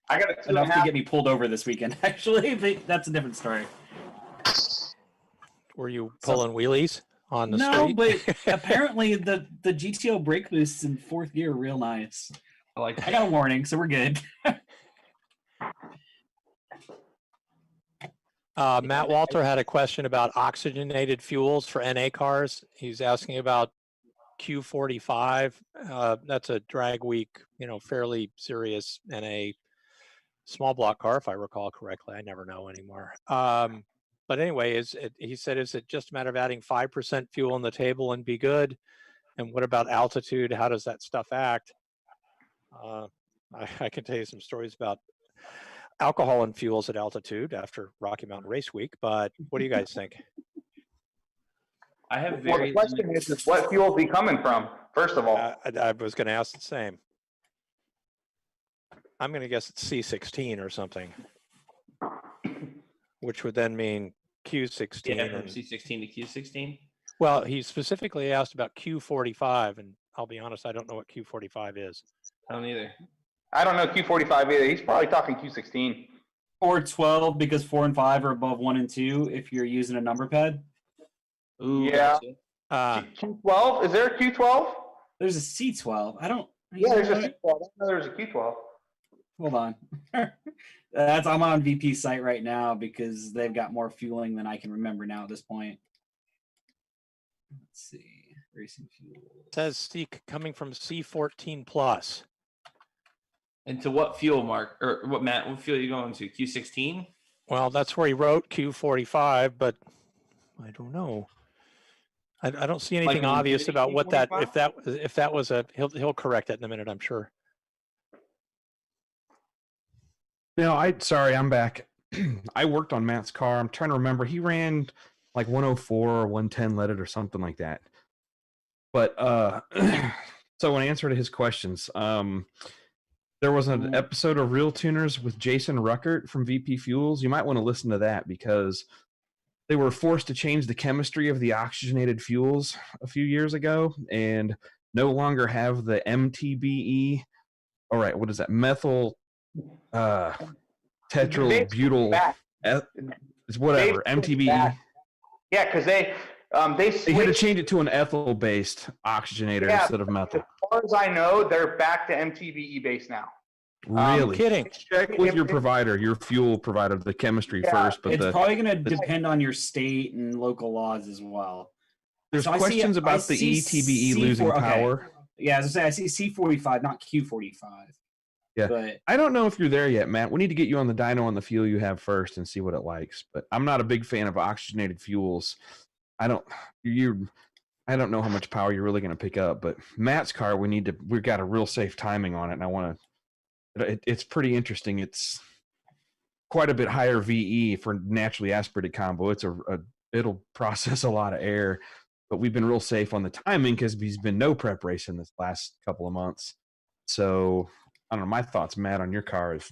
I got a enough to get me pulled over this weekend, actually, but that's a different story. Were you pulling wheelies on the no, street? but apparently the GTO brake boosts in 4th gear are real nice. I got a warning, so we're good. Matt Walter had a question about oxygenated fuels for NA cars. He's asking about Q45. That's a drag week, fairly serious NA small block car, if I recall correctly. I never know anymore. But anyway, he said, is it just a matter of adding 5% fuel on the table and be good? And what about altitude? How does that stuff act? I can tell you some stories about alcohol and fuels at altitude after Rocky Mountain Race Week, but what do you guys think? I have the question is what fuel is he coming from, first of all? I was going to ask the same. I'm going to guess it's C16 or something, which would then mean Q16. Yeah, from C16 to Q16. Well, he specifically asked about Q45, and I'll be honest, I don't know what Q45 is. I don't either. I don't know Q45 either. He's probably talking Q16. Or 12, because 4 and 5 are above 1 and 2 if you're using a number pad. Ooh, yeah. Gotcha. Q12? Is there a Q12? There's a C12. I don't. Yeah, there's a C12. I know there's a Q12. Hold on. I'm on VP's site right now because they've got more fueling than I can remember now at this point. Let's see. Racing fuel. It says C coming from C14 plus. And to what fuel, Mark? Or what, Matt? What fuel are you going to? Q16? Well, that's where he wrote Q45, but I don't know. I don't see anything obvious about what that. If that was a, he'll correct it in a minute, I'm sure. No, I'm back. I worked on Matt's car. I'm trying to remember. He ran like 104 or 110 leaded or something like that. But so in answer to his questions, There was an episode of RealTuners with Jason Ruckert from VP Fuels. You might want to listen to that because they were forced to change the chemistry of the oxygenated fuels a few years ago and no longer have the MTBE. All right, what is that? Methyl tetralbutyl. It's whatever. MTBE. Yeah, because they had to change it to an ethyl-based oxygenator instead of methyl. As far as I know, they're back to MTBE based now. Really? Kidding. Check with your provider, your fuel provider, the chemistry first. But it's probably going to depend on your state and local laws as well. There's questions about the ETBE losing power. Yeah, as I say, I see C45, not Q45. Yeah, but I don't know if you're there yet, Matt. We need to get you on the dyno on the fuel you have first and see what it likes. But I'm not a big fan of oxygenated fuels. I don't know how much power you're really going to pick up. But Matt's car, we've got a real safe timing on it, and I want to. It's pretty interesting. It's quite a bit higher VE for naturally aspirated combo. It'll process a lot of air, but we've been real safe on the timing because there's been no prep racing this last couple of months. So I don't know. My thoughts, Matt, on your car is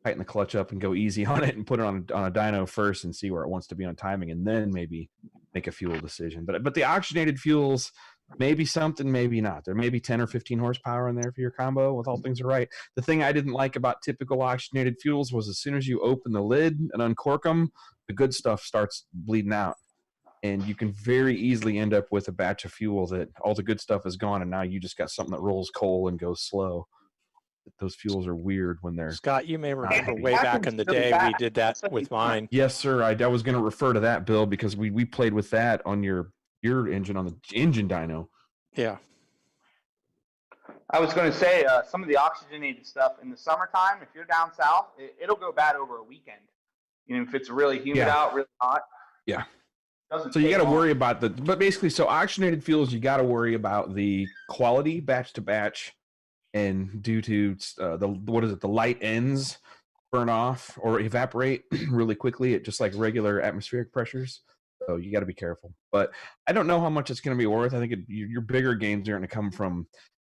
tighten the clutch up and go easy on it and put it on a dyno first and see where it wants to be on timing, and then maybe make a fuel decision. But the oxygenated fuels, maybe something, maybe not. There may be 10 or 15 horsepower in there for your combo if all things are right. The thing I didn't like about typical oxygenated fuels was as soon as you open the lid and uncork them, the good stuff starts bleeding out. And you can very easily end up with a batch of fuel that all the good stuff is gone, and now you just got something that rolls coal and goes slow. Those fuels are weird when they're... Scott, you may remember way back in the day we did that with mine. Yes, sir. I was going to refer to that, Bill, because we played with that on your engine, on the engine dyno. Yeah. I was going to say some of the oxygenated stuff in the summertime, if you're down south, it'll go bad over a weekend. If it's really humid out, really hot. Yeah. So you got to worry about but basically, so oxygenated fuels, you got to worry about the quality batch to batch, and due to the light ends burn off or evaporate really quickly at just like regular atmospheric pressures. So you got to be careful. But I don't know how much it's going to be worth. I think your bigger gains are going to come from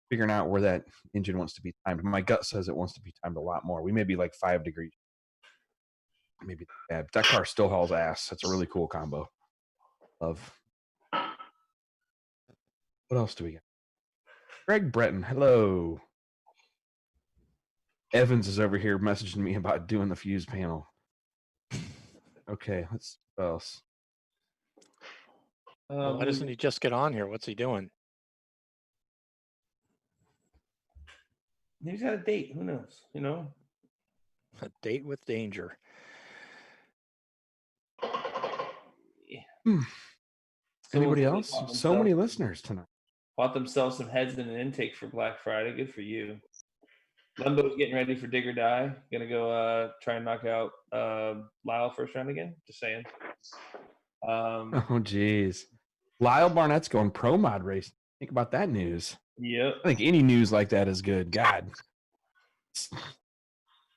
figuring out where that engine wants to be timed. My gut says it wants to be timed a lot more. We may be like 5 degrees. Maybe but that car still hauls ass. That's a really cool combo. What else do we got? Greg Breton, hello. Evans is over here messaging me about doing the fuse panel. Okay, let's what else? Why doesn't he just get on here? What's he doing? He's got a date. Who knows? A date with danger. Anybody else? So many listeners tonight. Bought themselves some heads and an intake for Black Friday. Good for you. Lembo's getting ready for dig or die. Gonna go try and knock out Lyle first round again. Just saying. Oh geez. Lyle Barnett's going pro mod race. Think about that news. Yep. I think any news like that is good. God. I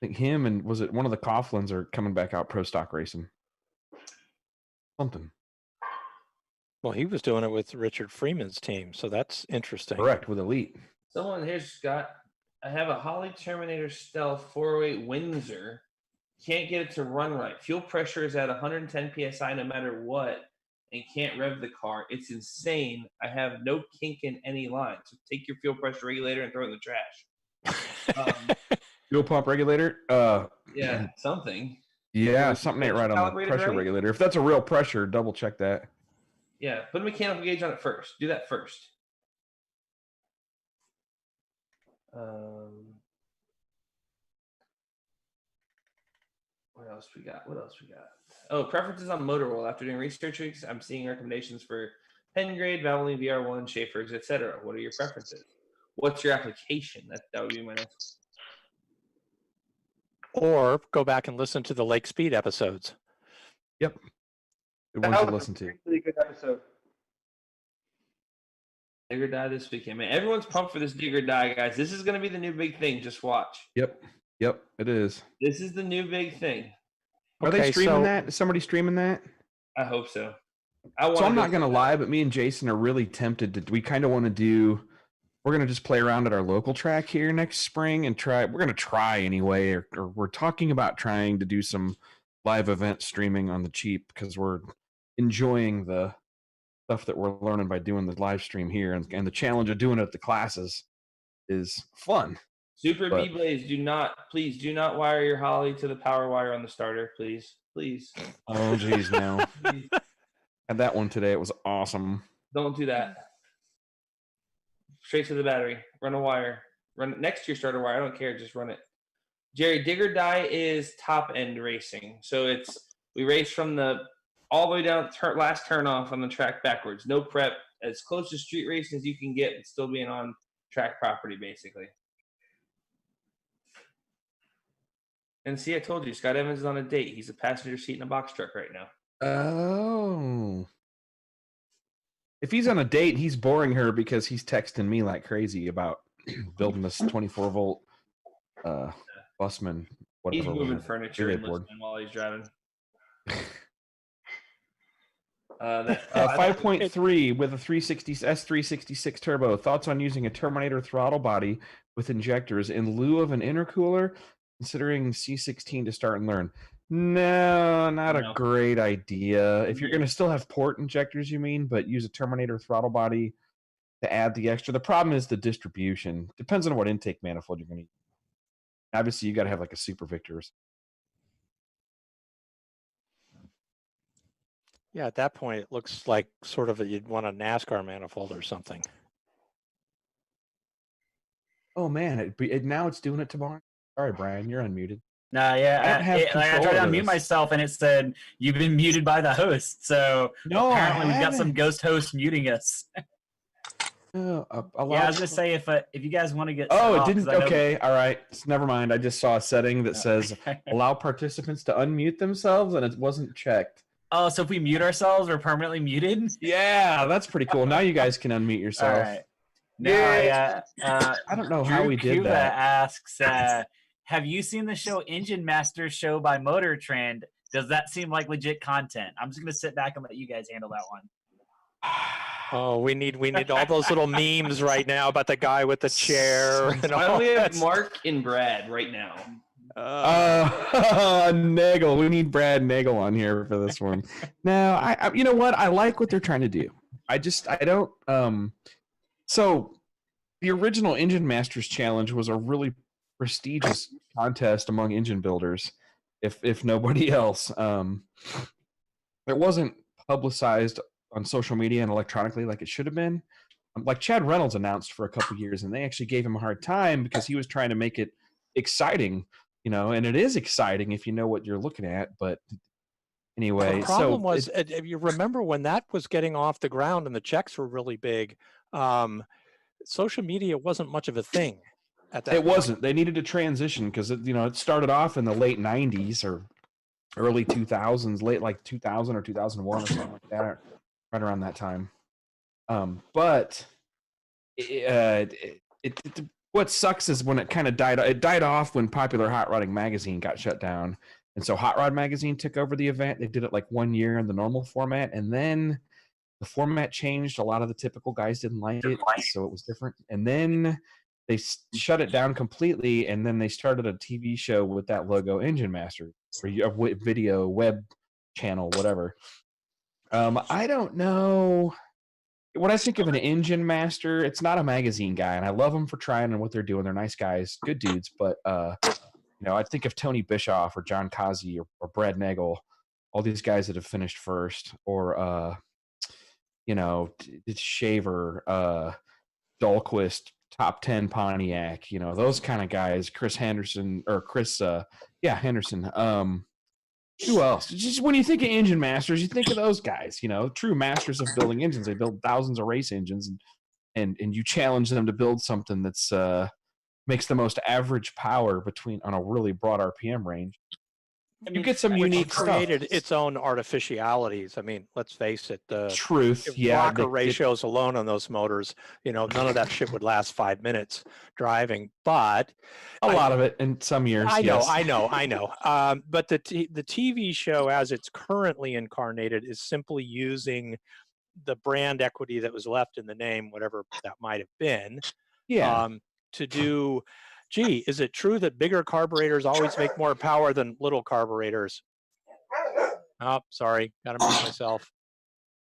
think him and was it one of the Coughlins are coming back out pro stock racing. Something. Well, he was doing it with Richard Freeman's team, so that's interesting. Correct, with Elite. Someone here, Scott. I have a Holly Terminator Stealth 408 Windsor. Can't get it to run right. Fuel pressure is at 110 psi no matter what, and can't rev the car. It's insane. I have no kink in any line. So take your fuel pressure regulator and throw it in the trash. Fuel pump regulator? Yeah, something. Yeah, something ain't right on the pressure regulator. If that's a real pressure, double check that. Yeah, put a mechanical gauge on it first. Do that first. What else we got? Oh, preferences on motor roll. After doing research weeks, I'm seeing recommendations for Pengrade, Valvoline, VR1, Schaefer's, etc. What are your preferences? What's your application? That would be my next. Or go back and listen to the Lake Speed episodes. Yep. Good ones to listen to. Really good episode. Dig or die this weekend, man. Everyone's pumped for this dig or die, guys. This is going to be the new big thing. Just watch. Yep, it is. This is the new big thing. Are they streaming that? Is somebody streaming that? I hope so. I'm not going to lie, but me and Jason are really tempted to. We kind of want to do we're gonna just play around at our local track here next spring and try. We're gonna try anyway, or we're talking about trying to do some live event streaming on the cheap because we're enjoying the stuff that we're learning by doing the live stream here, and the challenge of doing it at the classes is fun. Super But- B-Blaze, please do not wire your Holly to the power wire on the starter, please. Oh, geez, now. Please. Had that one today. It was awesome. Don't do that. Straight to the battery. Run a wire. Run it next to your starter wire. I don't care. Just run it. Jerry, dig or die is top end racing. So we race from all the way down last turn off on the track backwards. No prep. As close to street racing as you can get, but still being on track property, basically. And see, I told you, Scott Evans is on a date. He's a passenger seat in a box truck right now. Oh. If he's on a date, he's boring her because he's texting me like crazy about building this 24-volt busman. He's Whatever. moving furniture and board. listening while he's driving. 5.3 with a 360 S366 turbo. Thoughts on using a Terminator throttle body with injectors in lieu of an intercooler? Considering C16 to start and learn. No, not a great idea. If you're going to still have port injectors, you mean, but use a Terminator throttle body to add the extra. The problem is the distribution. Depends on what intake manifold you're going to use. Obviously, you got to have like a Super Victors. Yeah, at that point, it looks like sort of you'd want a NASCAR manifold or something. Oh man, now it's doing it tomorrow. Sorry, Brian, you're unmuted. No, yeah, I tried to unmute this. myself and it said you've been muted by the host. So No, apparently we've got haven't. some ghost hosts muting us. Yeah, Yeah, I was gonna say if you guys want to get. Oh, it off, didn't. 'cause I know- Okay, all right. Never mind. I just saw a setting that says allow participants to unmute themselves, and it wasn't checked. Oh, so if we mute ourselves, we're permanently muted. Yeah, that's pretty cool. Now you guys can unmute All yourself. right. Now, I don't know how we did Cuba that. asks, have you seen the show Engine Master Show by Motor Trend? Does that seem like legit content? I'm just gonna sit back and let you guys handle that one. Oh, we need all those little memes right now about the guy with the chair. And I all only have that. Mark and Brad right now. Nagel. We need Brad Nagel on here for this one. No, I you know what? I like what they're trying to do. I don't. So the original Engine Masters Challenge was a really prestigious contest among engine builders, if nobody else. It wasn't publicized on social media and electronically like it should have been. Like Chad Reynolds announced for a couple years, and they actually gave him a hard time because he was trying to make it exciting, and it is exciting if you know what you're looking at. But anyway, the problem was, if you remember when that was getting off the ground and the checks were really big, social media wasn't much of a thing at that it point. wasn't. They needed to transition because it started off in the late 90s or early 2000s, late like 2000 or 2001 or something like that, right around that time. But what sucks is when it kind of died. It died off when Popular Hot Rodding Magazine got shut down, and so Hot Rod Magazine took over the event. They did it like 1 year in the normal format, and then the format changed. A lot of the typical guys didn't like it, so it was different. And then they shut it down completely, and then they started a TV show with that logo, Engine Master, or a video web channel, whatever. I don't know. When I think of an Engine Master, it's not a magazine guy, and I love them for trying and what they're doing. They're nice guys, good dudes, but I think of Tony Bischoff or John Kazi or Brad Nagel, all these guys that have finished first, or Shaver, Dahlquist, top 10 Pontiac, those kind of guys. Henderson. Who else? Just when you think of engine masters, you think of those guys, true masters of building engines. They build thousands of race engines, and you challenge them to build something that's makes the most average power on a really broad RPM range. You get some unique stuff. Created its own artificialities. I mean, let's face it. The truth, yeah. Rocker ratios alone on those motors, none of that shit would last 5 minutes driving. But a lot of it in some years. I know. But the TV show, as it's currently incarnated, is simply using the brand equity that was left in the name, whatever that might have been, Yeah. To do, gee, is it true that bigger carburetors always make more power than little carburetors? Oh, sorry, gotta mute myself.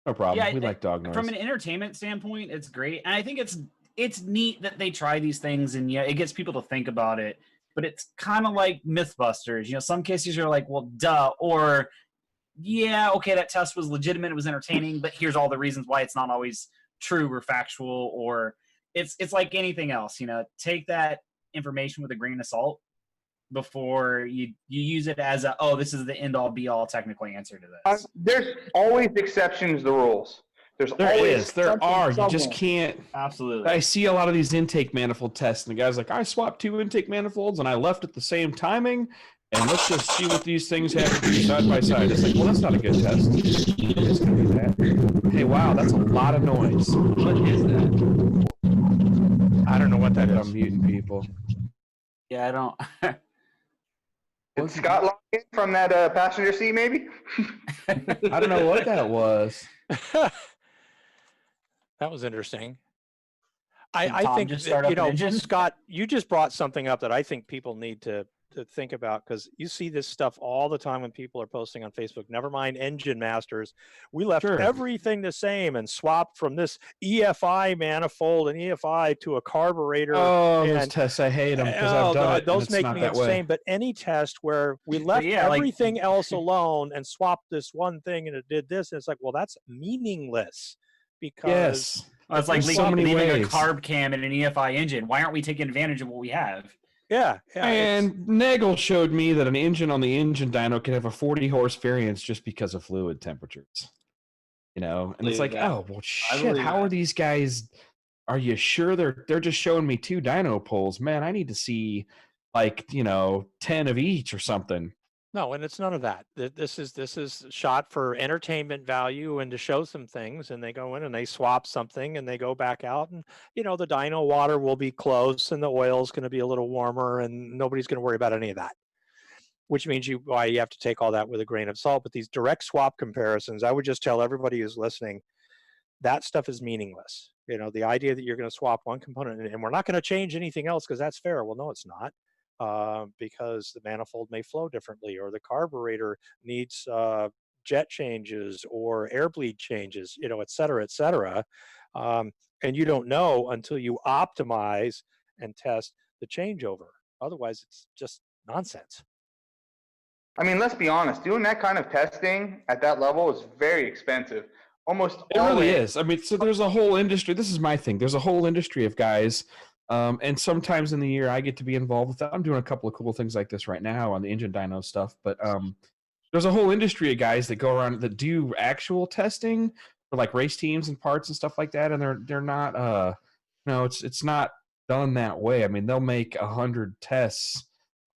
No problem. Yeah, We like dog noise. from an entertainment standpoint, it's great, and I think it's neat that they try these things, and yeah, it gets people to think about it. But it's kind of like MythBusters. You know, some cases you're like, well, duh, or yeah, okay, that test was legitimate, it was entertaining, but here's all the reasons why it's not always true or factual, or it's like anything else. You know, take that information with a grain of salt before you use it as a, oh, this is the end all be all technical answer to this. There's always exceptions to rules. There are. You just can't. Absolutely. I see a lot of these intake manifold tests, and the guy's like, I swapped 2 intake manifolds, and I left at the same timing, and let's just see what these things have to do side by side. It's like, well, that's not a good test. It's gonna be that. Hey, wow, that's a lot of noise. What is that? I don't know what that is. I'm muting people. Yeah, I don't. Did Scott log in from that passenger seat, maybe? I don't know what that was. That was interesting. Tom I think just that, start up an you know, engine? Scott, you just brought something up that I think people need to think about, because you see this stuff all the time when people are posting on Facebook. Never mind engine masters. We left everything the same and swapped from this EFI manifold and EFI to a carburetor. Oh, those tests, I hate them because I've done it. Those make not me that way. insane. But any test where we left everything else alone and swapped this one thing and it did this, and it's like, well, that's meaningless, because Well, it's like There's so many leaving a ways. carb cam in an EFI engine. Why aren't we taking advantage of what we have? yeah. And Nagel showed me that an engine on the engine dyno can have a 40 horse variance just because of fluid temperatures. You know, and it's like, oh, well, shit, how are these guys? Are you sure they're just showing me 2 dyno poles? Man, I need to see like, 10 of each or something. No, and it's none of that. This is shot for entertainment value and to show some things, and they go in and they swap something and they go back out, and the dyno water will be close and the oil is going to be a little warmer, and nobody's going to worry about any of that. Which means you have to take all that with a grain of salt. But these direct swap comparisons, I would just tell everybody who's listening, that stuff is meaningless. The idea that you're going to swap one component and we're not going to change anything else because that's fair. Well, no, it's not. Because the manifold may flow differently, or the carburetor needs jet changes or air bleed changes, et cetera, et cetera. And you don't know until you optimize and test the changeover. Otherwise, it's just nonsense. I mean, let's be honest. Doing that kind of testing at that level is very expensive. Almost It really is. I mean, so there's a whole industry. This is my thing. There's a whole industry of guys. And sometimes in the year I get to be involved with that. I'm doing a couple of cool things like this right now on the engine dyno stuff. But there's a whole industry of guys that go around that do actual testing for like race teams and parts and stuff like that. And they're not it's not done that way. I mean, they'll make 100 tests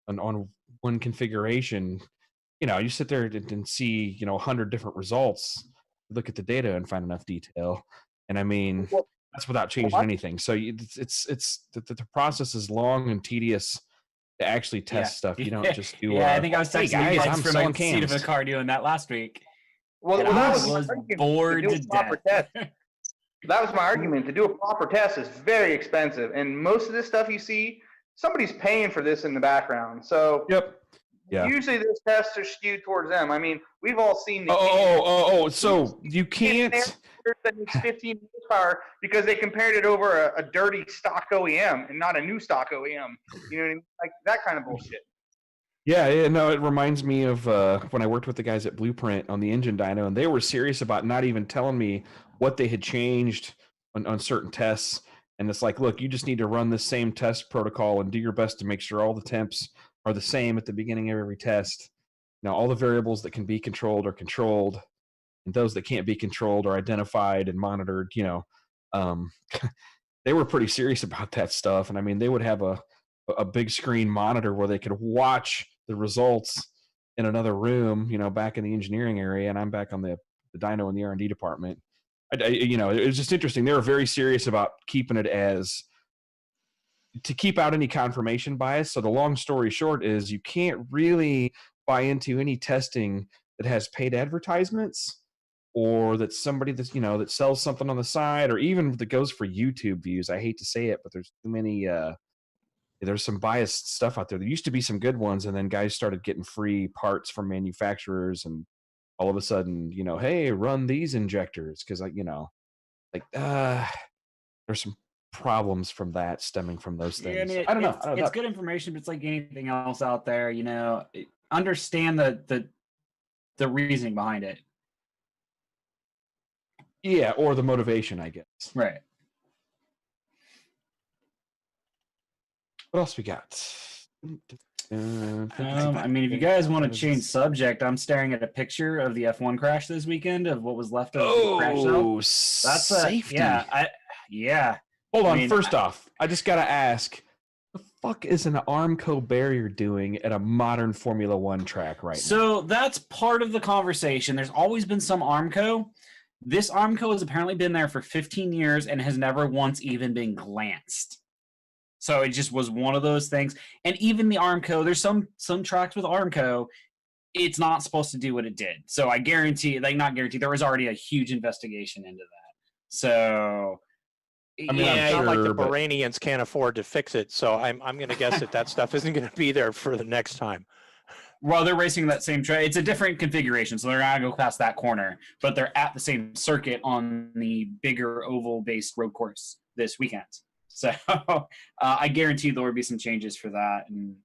on one configuration. You sit there and see 100 different results. Look at the data and find enough detail. And I mean, that's without changing anything. So it's the process is long and tedious to actually test stuff. You don't just do. I think I was texting hey guys, you guys I'm from selling a seat of cams. a car doing that last week. Well, And that I was was my argument, bored to do to a proper death. test. That was my argument. To do a proper test is very expensive, and most of this stuff you see, somebody's paying for this in the background. So Yeah. usually those tests are skewed towards them. I mean, we've all seen the So you can't. that needs 15 horsepower because they compared it over a dirty stock OEM and not a new stock OEM. You know what I mean? Like that kind of bullshit. Yeah, no, it reminds me of when I worked with the guys at Blueprint on the engine dyno, and they were serious about not even telling me what they had changed on certain tests. And it's like, look, you just need to run the same test protocol and do your best to make sure all the temps are the same at the beginning of every test. Now, all the variables that can be controlled are controlled, and those that can't be controlled are identified and monitored. They were pretty serious about that stuff. And I mean, they would have a big screen monitor where they could watch the results in another room, back in the engineering area, and I'm back on the dyno and the R&D department. It was just interesting. They were very serious about keeping it to keep out any confirmation bias. So the long story short is you can't really buy into any testing that has paid advertisements, or that's somebody that's, that sells something on the side, or even that goes for YouTube views. I hate to say it, but there's too many, there's some biased stuff out there. There used to be some good ones, and then guys started getting free parts from manufacturers, and all of a sudden, hey, run these injectors. Cause there's some problems from that stemming from those things. Yeah, I mean, I don't know. it's good information, but it's like anything else out there, understand the reasoning behind it. Yeah, or the motivation, I guess. Right. What else we got? I mean, if you guys want to change subject, I'm staring at a picture of the F1 crash this weekend of what was left of the crash zone. Oh, That's safety. Yeah. Hold on. First off, I just got to ask, the fuck is an Armco barrier doing at a modern Formula One track right now? So that's part of the conversation. There's always been some Armco. This Armco has apparently been there for 15 years and has never once even been glanced. So it just was one of those things. And even the Armco, there's some tracks with Armco, it's not supposed to do what it did. So I guarantee, not guarantee, there was already a huge investigation into that. So I mean, it's not like the Bahrainians can't afford to fix it. So I'm going to guess that stuff isn't going to be there for the next time. Well, they're racing that same track. It's a different configuration, so they're not going to go past that corner. But they're at the same circuit on the bigger oval-based road course this weekend. So I guarantee there will be some changes for that. And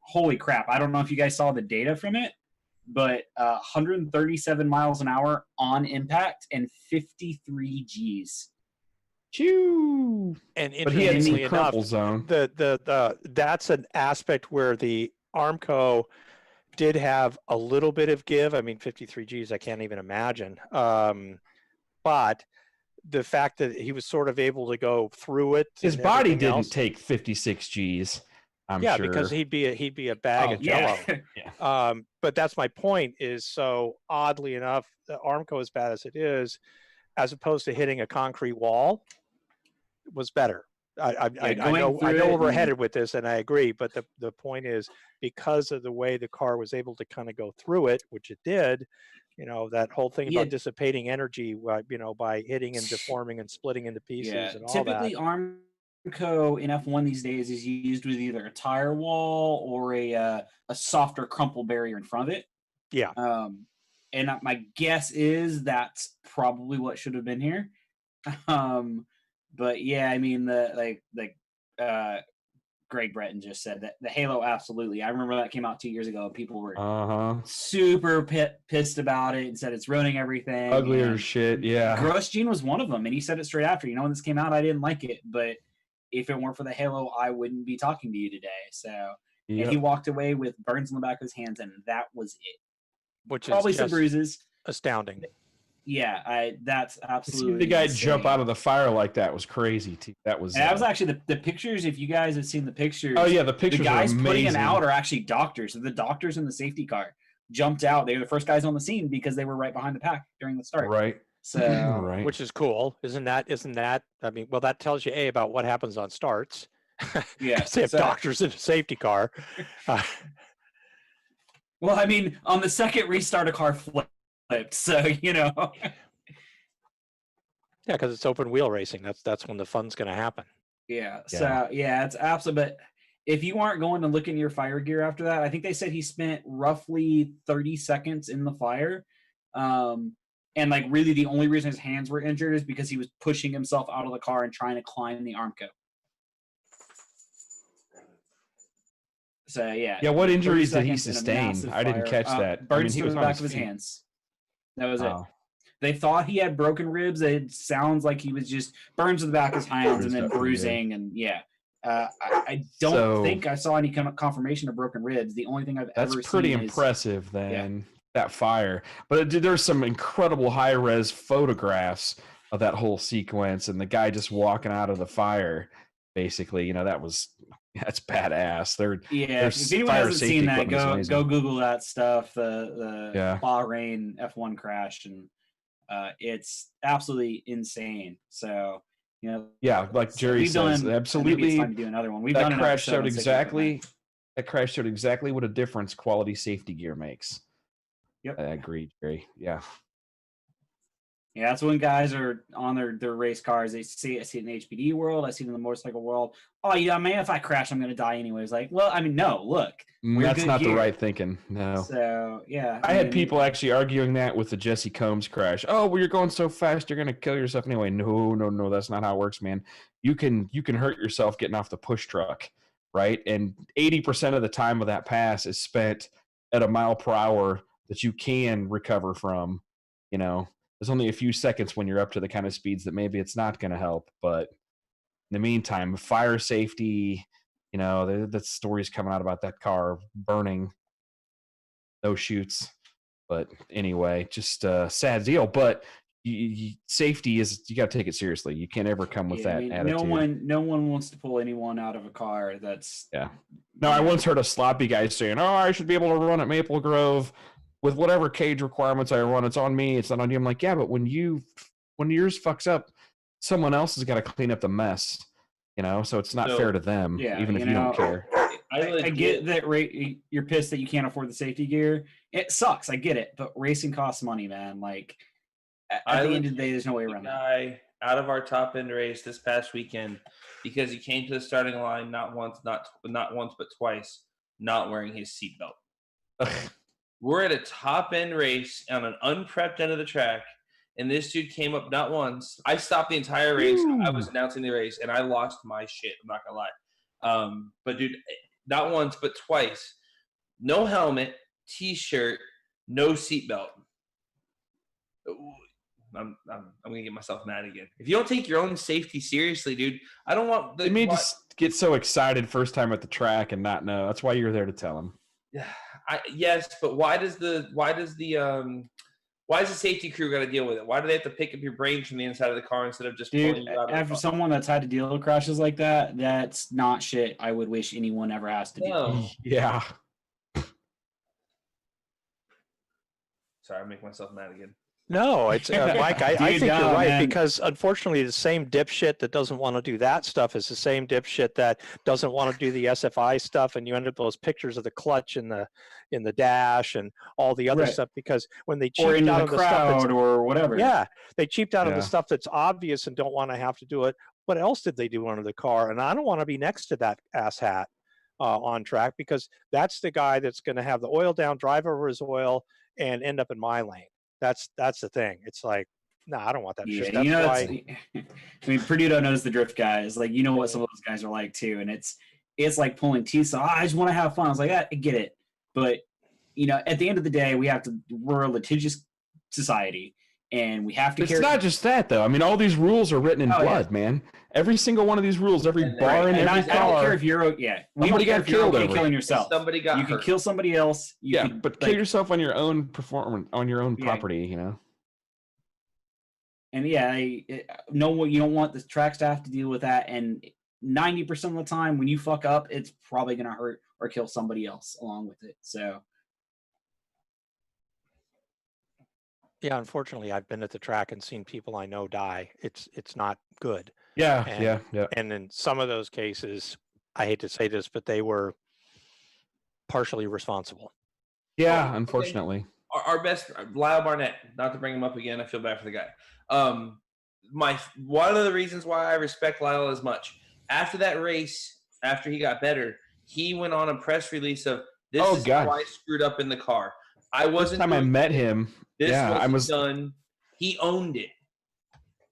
holy crap. I don't know if you guys saw the data from it, but 137 miles an hour on impact and 53 Gs. Chew. And but he had interestingly some enough, zone. That's an aspect where the Armco did have a little bit of give. I mean, 53 Gs, I can't even imagine. But the fact that he was sort of able to go through it, his body didn't take 56 Gs. I'm sure. Because he'd be a bag of jello. Yeah. But that's my point. Is so oddly enough, the Armco, as bad as it is, as opposed to hitting a concrete wall, was better. I know where we're headed with this, and I agree. But the point is, because of the way the car was able to kind of go through it, which it did, that whole thing about dissipating energy, by hitting and deforming and splitting into pieces and all typically, that. Armco in F1 these days is used with either a tire wall or a softer crumple barrier in front of it. Yeah. And my guess is that's probably what should have been here. But yeah, I mean, Greg Breton just said that the Halo, absolutely. I remember that came out 2 years ago. And people were super pissed about it and said it's ruining everything. Uglier shit, yeah. Grosjean was one of them, and he said it straight after. When this came out, I didn't like it, but if it weren't for the Halo, I wouldn't be talking to you today. So and he walked away with burns on the back of his hands, and that was it. Which is probably some bruises. Astounding. Yeah, that's absolutely. The guy insane. jump out of the fire like that was crazy. That was. That was actually the pictures. If you guys have seen the pictures. Oh yeah, the pictures. The guys are amazing. putting it out are actually doctors. So the doctors in the safety car jumped out. They were the first guys on the scene because they were right behind the pack during the start. Right. So right. Which is cool, isn't that? I mean, well, that tells you about what happens on starts. Yeah, they have doctors in a safety car. Well, I mean, on the second restart, a car flipped. So Yeah, because it's open wheel racing. That's when the fun's going to happen. Yeah. So yeah, it's absolutely. But if you aren't going to look in your fire gear after that, I think they said he spent roughly 30 seconds in the fire. And really the only reason his hands were injured is because he was pushing himself out of the car and trying to climb the Armco. So yeah. Yeah, what injuries did he sustain? I didn't catch that. Burns to the back of his hands. That was it. They thought he had broken ribs. It sounds like he was just burns to the back of his hands and then bruising and I don't think I saw any kind of confirmation of broken ribs. The only thing I've ever seen That's pretty impressive then. That fire. But there's some incredible high-res photographs of that whole sequence and the guy just walking out of the fire, basically. That's badass. If anyone hasn't seen that, go Google that stuff. The Bahrain F1 crash, and it's absolutely insane. So like Jerry says, absolutely. It's time to do another one. That crash showed exactly what a difference quality safety gear makes. Yep. I agree, Jerry. Yeah. Yeah, that's when guys are on their race cars. I see it in the HPD world. I see it in the motorcycle world. Oh, yeah, man, if I crash, I'm gonna die anyways. Like, well, I mean, no, look, we're That's good not the gear. right thinking. No. So yeah, I had people actually arguing that with the Jesse Combs crash. Oh, well, you're going so fast, you're going to kill yourself anyway. No, that's not how it works, man. You can hurt yourself getting off the push truck, right? And 80% of the time of that pass is spent at a mile per hour that you can recover from. You know, there's only a few seconds when you're up to the kind of speeds that maybe it's not going to help. But in the meantime, fire safety, you know, the stories coming out about that car burning, no shoots. But anyway, just a sad deal. But safety is, you got to take it seriously. You can't ever come with that attitude. No one wants to pull anyone out of a car. That's No, I once heard a sloppy guy saying, "Oh, I should be able to run at Maple Grove with whatever cage requirements I run. It's on me. It's not on you." I'm like, yeah, but when yours fucks up, someone else has got to clean up the mess. You know, so it's not fair to them, even if you don't care. I get that you're pissed that you can't afford the safety gear. It sucks. I get it, but racing costs money, man. Like at the end of the day, there's no way around that. Guy out of our top end race this past weekend because he came to the starting line not once but twice, not wearing his seatbelt. We're at a top end race on an unprepped end of the track, and this dude came up not once. I stopped the entire race. I was announcing the race, and I lost my shit. I'm not gonna lie. But dude, not once but twice. No helmet, t-shirt, no seatbelt. I'm gonna get myself mad again. If you don't take your own safety seriously, dude, I don't want. They may just get so excited first time at the track and not know. That's why you're there to tell them. Yes, but why does the safety crew got to deal with it? Why do they have to pick up your brains from the inside of the car instead of just pulling you out of after someone that's had to deal with crashes like that? That's not shit I would wish anyone ever has to do. Yeah. Sorry, I make myself mad again. No, it's Mike. I think you're right, man. Because unfortunately, the same dipshit that doesn't want to do that stuff is the same dipshit that doesn't want to do the SFI stuff, and you end up those pictures of the clutch in the dash and all the other stuff. Because when they cheaped out of the stuff or whatever, they cheaped out of the stuff that's obvious and don't want to have to do it. What else did they do under the car? And I don't want to be next to that asshat on track, because that's the guy that's going to have the oil down, drive over his oil, and end up in my lane. That's the thing. It's like, no, I don't want that shit. That's why. I mean, Perduto knows the drift guys. Like, you know what some of those guys are like too, and it's like pulling teeth. So I just want to have fun. I was like, I get it, but you know, at the end of the day, we're a litigious society, and we have to. It's not just that though. I mean, all these rules are written in blood, man. Every single one of these rules, every bar in every car. I don't care if you're somebody got killed over killing yourself. Somebody got hurt. You could kill somebody else. But kill yourself on your own performance, on your own property, you know. And you don't want the track staff to deal with that. And 90% of the time, when you fuck up, it's probably going to hurt or kill somebody else along with it. So. Yeah, unfortunately, I've been at the track and seen people I know die. It's not good. Yeah. And in some of those cases, I hate to say this, but they were partially responsible. Yeah, unfortunately. Our best, Lyle Barnett, not to bring him up again, I feel bad for the guy. One of the reasons why I respect Lyle as much, after that race, after he got better, he went on a press release of, this is how I screwed up in the car. I wasn't. First time I met him, I was done. He owned it.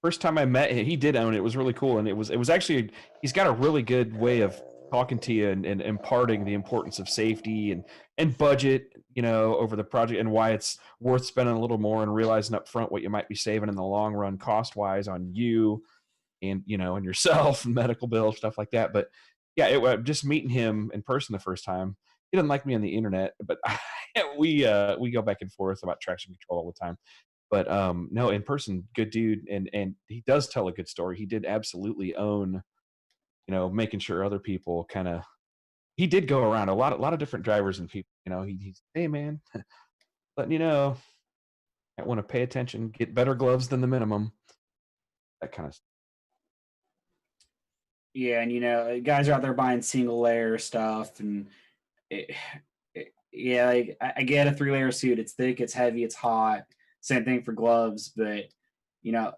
First time I met him, he did own it. It was really cool, and it was actually, he's got a really good way of talking to you and imparting the importance of safety and budget, you know, over the project, and why it's worth spending a little more and realizing up front what you might be saving in the long run cost wise on you and, you know, and yourself and medical bills, stuff like that. But yeah, just meeting him in person the first time. He doesn't like me on the internet, but we go back and forth about traction control all the time. But no, in person, good dude, and he does tell a good story. He did absolutely own, you know, making sure other people kind of. He did go around a lot of different drivers and people. You know, he's hey man, letting you know, I want to pay attention, get better gloves than the minimum, that kind of stuff. Yeah, and you know, guys are out there buying single layer stuff, and yeah, like I get a 3-layer suit. It's thick, it's heavy, it's hot. Same thing for gloves, but you know,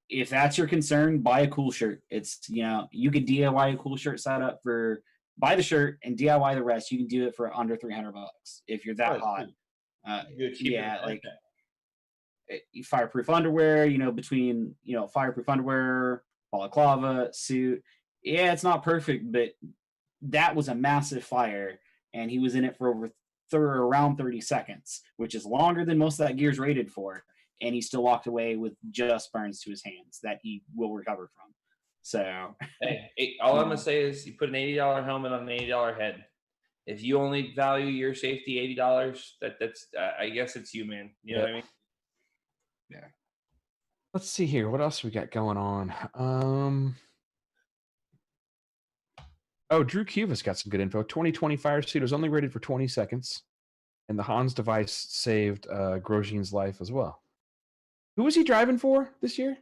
if that's your concern, buy a cool shirt. It's, you know, you could DIY a cool shirt setup for buy the shirt and DIY the rest. You can do it for under $300 if you're that hot. Yeah, like fireproof underwear, you know, between, you know, fireproof underwear, balaclava, suit. Yeah, it's not perfect, but that was a massive fire, and he was in it for over around 30 seconds, which is longer than most of that gear's rated for. And he still walked away with just burns to his hands that he will recover from. So, hey, all I'm gonna say is you put an $80 helmet on an $80 head. If you only value your safety $80, that's I guess it's you, man. You know what I mean? Yeah. Let's see here. What else we got going on? Oh, Drew Cuba's got some good info. 2020 fire suit was only rated for 20 seconds, and the Hans device saved Grosjean's life as well. Who was he driving for this year?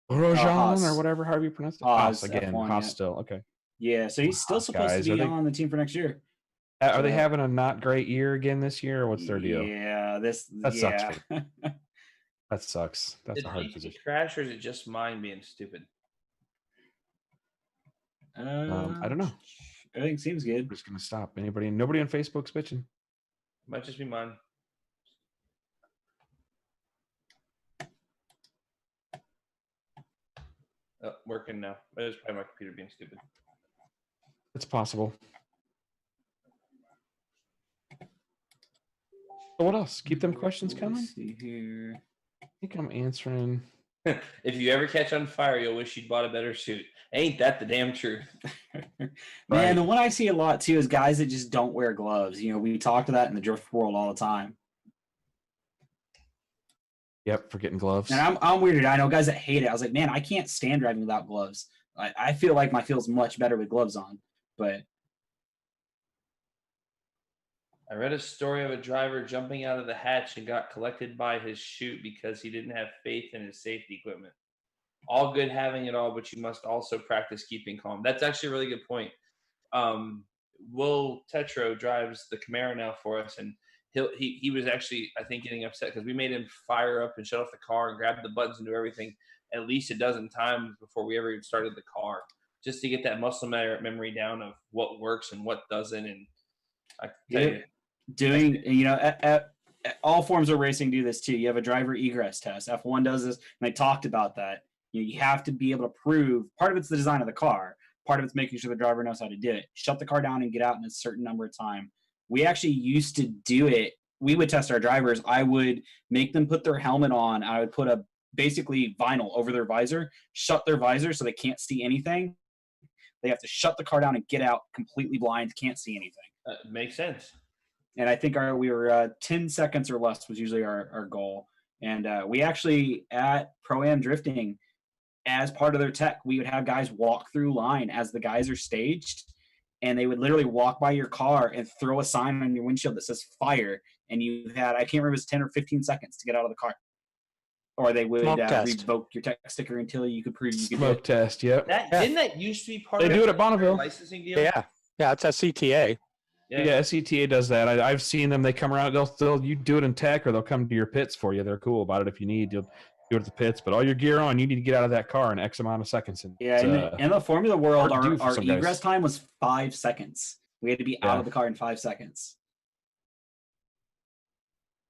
Grosjean or whatever, however you pronounce it. Haas again. F1, Haas yeah. still. Okay. Yeah, so he's still supposed to be on the team for next year. Are they having a not great year again this year, or what's their deal? Yeah, that sucks. That sucks. That's a hard position. Crash, or is it just mine being stupid? I don't know. Everything seems good. I'm just gonna stop. Nobody on Facebook's bitching. Might just be mine. Oh, working now. It was probably my computer being stupid. It's possible. So what else? Keep them questions coming. Let's see here. I think I'm answering. If you ever catch on fire, you'll wish you'd bought a better suit. Ain't that the damn truth? Man, the one I see a lot too is guys that just don't wear gloves. You know, we talk to that in the drift world all the time. Yep, forgetting gloves. And I'm weirded. I know guys that hate it. I was like, man, I can't stand driving without gloves. I feel like my feel's much better with gloves on. But I read a story of a driver jumping out of the hatch and got collected by his chute because he didn't have faith in his safety equipment. All good having it all, but you must also practice keeping calm. That's actually a really good point. Will Tetro drives the Camaro now for us, and he was actually, I think, getting upset because we made him fire up and shut off the car and grab the buttons and do everything at least a dozen times before we ever even started the car, just to get that muscle memory down of what works and what doesn't. And I can tell you, you know, at all forms of racing do this too. You have a driver egress test. F1 does this, and they talked about that. You have to be able to prove, part of it's the design of the car, part of it's making sure the driver knows how to do it. Shut the car down and get out in a certain number of time. We actually used to do it. We would test our drivers. I would make them put their helmet on. I would put a basically vinyl over their visor, shut their visor so they can't see anything. They have to shut the car down and get out completely blind, can't see anything. Makes sense. And I think we were 10 seconds or less was usually our goal. And we actually, at Pro-Am Drifting, as part of their tech, we would have guys walk through line as the guys are staged, and they would literally walk by your car and throw a sign on your windshield that says fire, and you had, I can't remember, it was 10 or 15 seconds to get out of the car. Or they would revoke your tech sticker until you could prove you could smoke test. Yep. Didn't that used to be part of do it at Bonneville licensing deal? Yeah, it's a CTA. Yeah, CTA does that. I've seen them. They come around. They'll you do it in tech, or they'll come to your pits for you. They're cool about it. If you need, you'll do it at the pits. But all your gear on, you need to get out of that car in X amount of seconds. And in the Formula World, our egress guys. time was 5 seconds. We had to be out of the car in 5 seconds.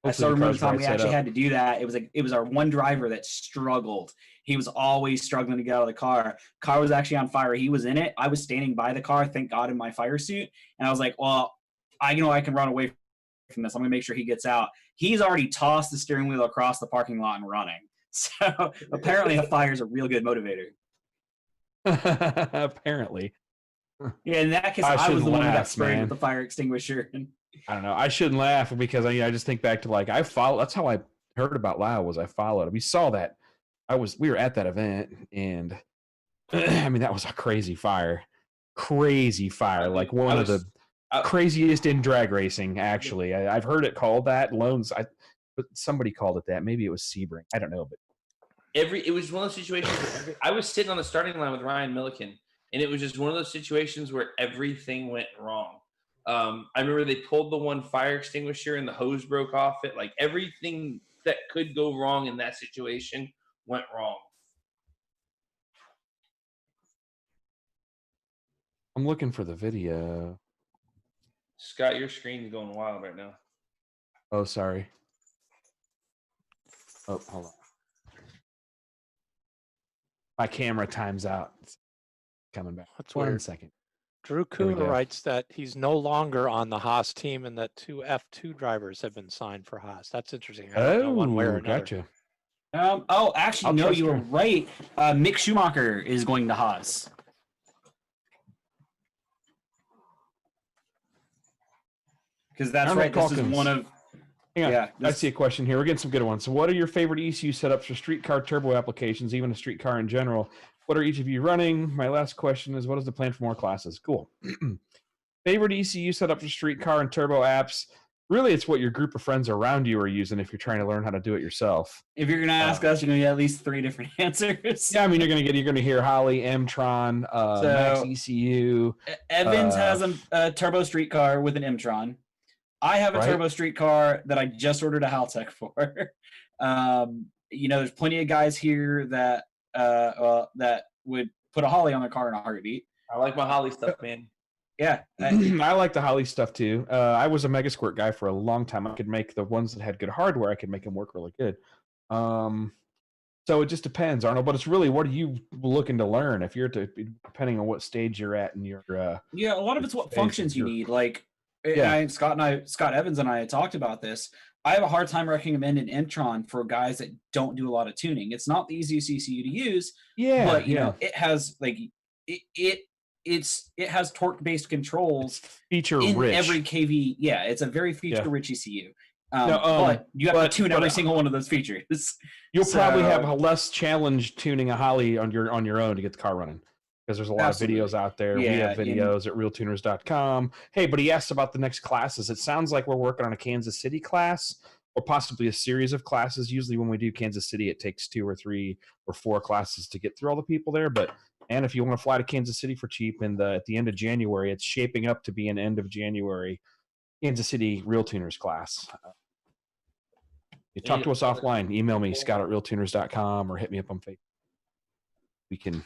I still remember the time we actually had to do that. It was our one driver that struggled. He was always struggling to get out of the car. Car was actually on fire. He was in it. I was standing by the car, thank God, in my fire suit. And I was like, well, I can run away from this. I'm going to make sure he gets out. He's already tossed the steering wheel across the parking lot and running. So apparently a fire is a real good motivator. Apparently. Yeah, in that case, I was the one who got sprayed with the fire extinguisher. I don't know. I shouldn't laugh because I just think back to I follow. That's how I heard about Lau was I followed him. We saw that. We were at that event, and I mean that was a crazy fire. Like one of the craziest in drag racing. Actually, I've heard it called that. But somebody called it that. Maybe it was Sebring. I don't know, but it was one of those situations where I was sitting on the starting line with Ryan Milliken, and it was just one of those situations where everything went wrong. I remember they pulled the one fire extinguisher and the hose broke off it. Like everything that could go wrong in that situation went wrong. I'm looking for the video. Scott, your screen's going wild right now. Oh, sorry. Oh, hold on. My camera times out. It's coming back. That's One weird. second. Drew There we Cooler go. writes that he's no longer on the Haas team and that 2 F2 drivers have been signed for Haas. That's interesting. I don't know one way or another. Gotcha. Actually, I'll no, trust you were her. right. Mick Schumacher is going to Haas. Because that's Arnold right. This is Calkins. one of. Hang on. Yeah, I see a question here. We're getting some good ones. So what are your favorite ECU setups for streetcar turbo applications, even a streetcar in general? What are each of you running? My last question is, what is the plan for more classes? Cool. Favorite ECU setup for streetcar and turbo apps? Really, it's what your group of friends around you are using if you're trying to learn how to do it yourself. If you're going to ask us, you're going to get at least 3 different answers. Yeah, I mean, you're going to hear Holly, M-Tron, Max ECU. Evans has a turbo streetcar with an M-Tron. I have a Right. turbo streetcar that I just ordered a Haltech for. There's plenty of guys here that that would put a Holly on their car in a heartbeat. I like my Holly stuff, man. Yeah. I like the Holly stuff too. I was a Mega Squirt guy for a long time. I could make the ones that had good hardware. I could make them work really good. So it just depends, Arnold. But it's really, what are you looking to learn? If you're depending on what stage you're at in your Yeah, a lot of it's what phase functions of you your- need. Like, Yeah. Scott Evans and I had talked about this. I have a hard time recommending M-Tron for guys that don't do a lot of tuning. It's not the easiest ECU to use, but you know, it has like it has torque-based controls feature in rich. every KV. Yeah, it's a very feature-rich ECU. No, but you have to tune every but- single one of those features. You'll probably So- have a less challenge tuning a Holly on your own to get the car running, because there's a lot Absolutely. of videos out there. We Yeah, have videos at RealTuners.com. Hey, but he asked about the next classes. It sounds like we're working on a Kansas City class, or possibly a series of classes. Usually when we do Kansas City, it takes 2 or 3 or 4 classes to get through all the people there. But and if you want to fly to Kansas City for cheap, at the end of January, it's shaping up to be an end of January Kansas City RealTuners class. You talk to us offline. Email me, scott@realtuners.com, or hit me up on Facebook. We can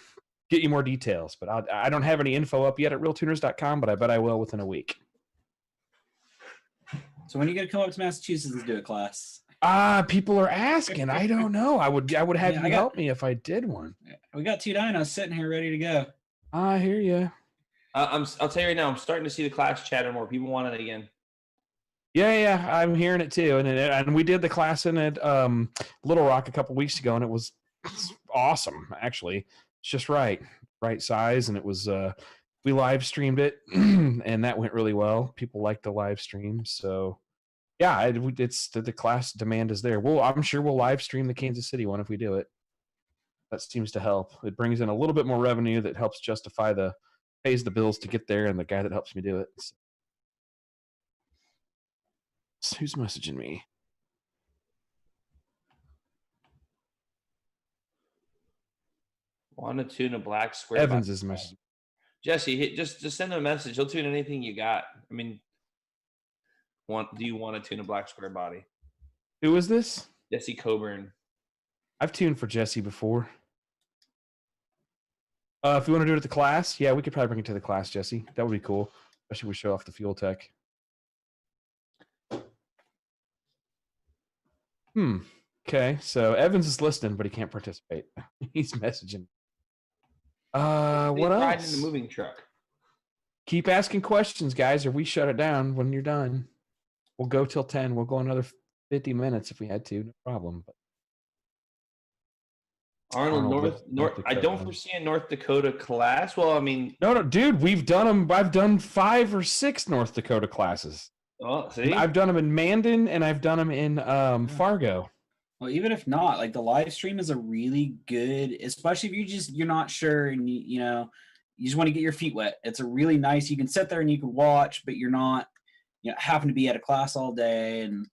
get you more details, but I don't have any info up yet at realtuners.com, but I bet I will within a week. So when are you gonna come up to Massachusetts and do a class? People are asking. I don't know. I would have Yeah, you help me if I did one. We got 2 dynos sitting here ready to go. I hear you. I'll tell you right now, I'm starting to see the class chatter more. People want it again. Yeah, I'm hearing it too. And we did the class in at Little Rock a couple weeks ago, and it was awesome. Actually, it's just right size, and it was. We live streamed it, and that went really well. People liked the live stream, so yeah, it's the class demand is there. I'm sure we'll live stream the Kansas City one if we do it. That seems to help. It brings in a little bit more revenue that helps justify pays the bills to get there, and the guy that helps me do it. So, who's messaging me? Want to tune a black square? Evans body? is messaging. Jesse, just send him a message. He'll tune anything you got. I mean, do you want to tune a black square body? Who is this? Jesse Coburn. I've tuned for Jesse before. If you want to do it at the class, yeah, we could probably bring it to the class, Jesse. That would be cool, especially if we show off the fuel tech. Okay, so Evans is listening, but he can't participate. He's messaging. What Ride else? in the moving truck. Keep asking questions, guys, or we shut it down when you're done. We'll go till 10. We'll go another 50 minutes if we had to. No problem. But Arnold, North I don't Dakota. foresee a North Dakota class. Well, I mean, no, dude, we've done them. I've done 5 or 6 North Dakota classes. oh, see, I've done them in Mandan, and I've done them in Fargo. Well, even if not, like the live stream is a really good, especially if you're not sure and you just want to get your feet wet. It's a really nice. You can sit there and you can watch, but you're not having to be at a class all day, and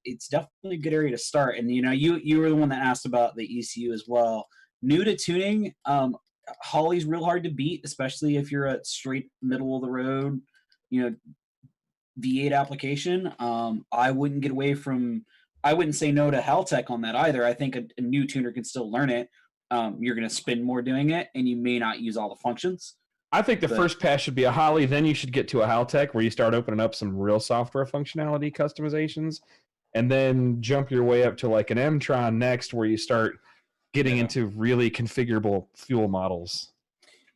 it's definitely a good area to start. And you were the one that asked about the ECU as well. New to tuning, Holly's real hard to beat, especially if you're a straight middle of the road, V8 application, I wouldn't I wouldn't say no to Haltech on that either. I think a new tuner can still learn it. You're going to spend more doing it, and you may not use all the functions. I think the first pass should be a Holly, then you should get to a Haltech where you start opening up some real software functionality customizations, and then jump your way up to like an M-Tron next where you start getting into really configurable fuel models.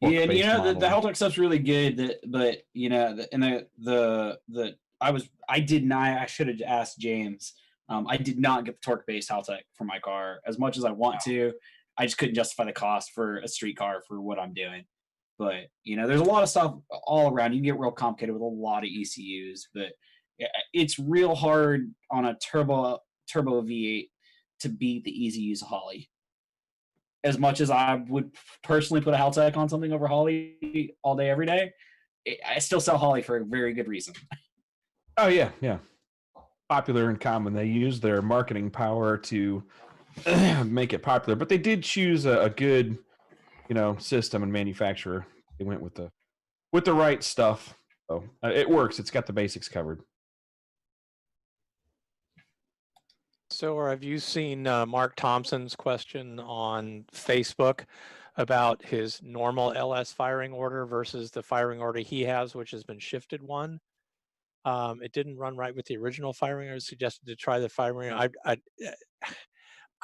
Yeah, and the Haltech stuff's really good, but I should have asked James. I did not get the torque-based Haltech for my car as much as I want to. I just couldn't justify the cost for a street car for what I'm doing. But, there's a lot of stuff all around. You can get real complicated with a lot of ECUs, but it's real hard on a turbo V8 to beat the easy use of Holly. As much as I would personally put a Haltech on something over Holly all day, every day, I still sell Holly for a very good reason. Oh, yeah. Popular and common. They use their marketing power to make it popular, but they did choose a good system and manufacturer. They went with the right stuff. So it works. It's got the basics covered. So have you seen Mark Thompson's question on Facebook about his normal LS firing order versus the firing order he has, which has been shifted one? It didn't run right with the original firing. I was suggested to try the firing.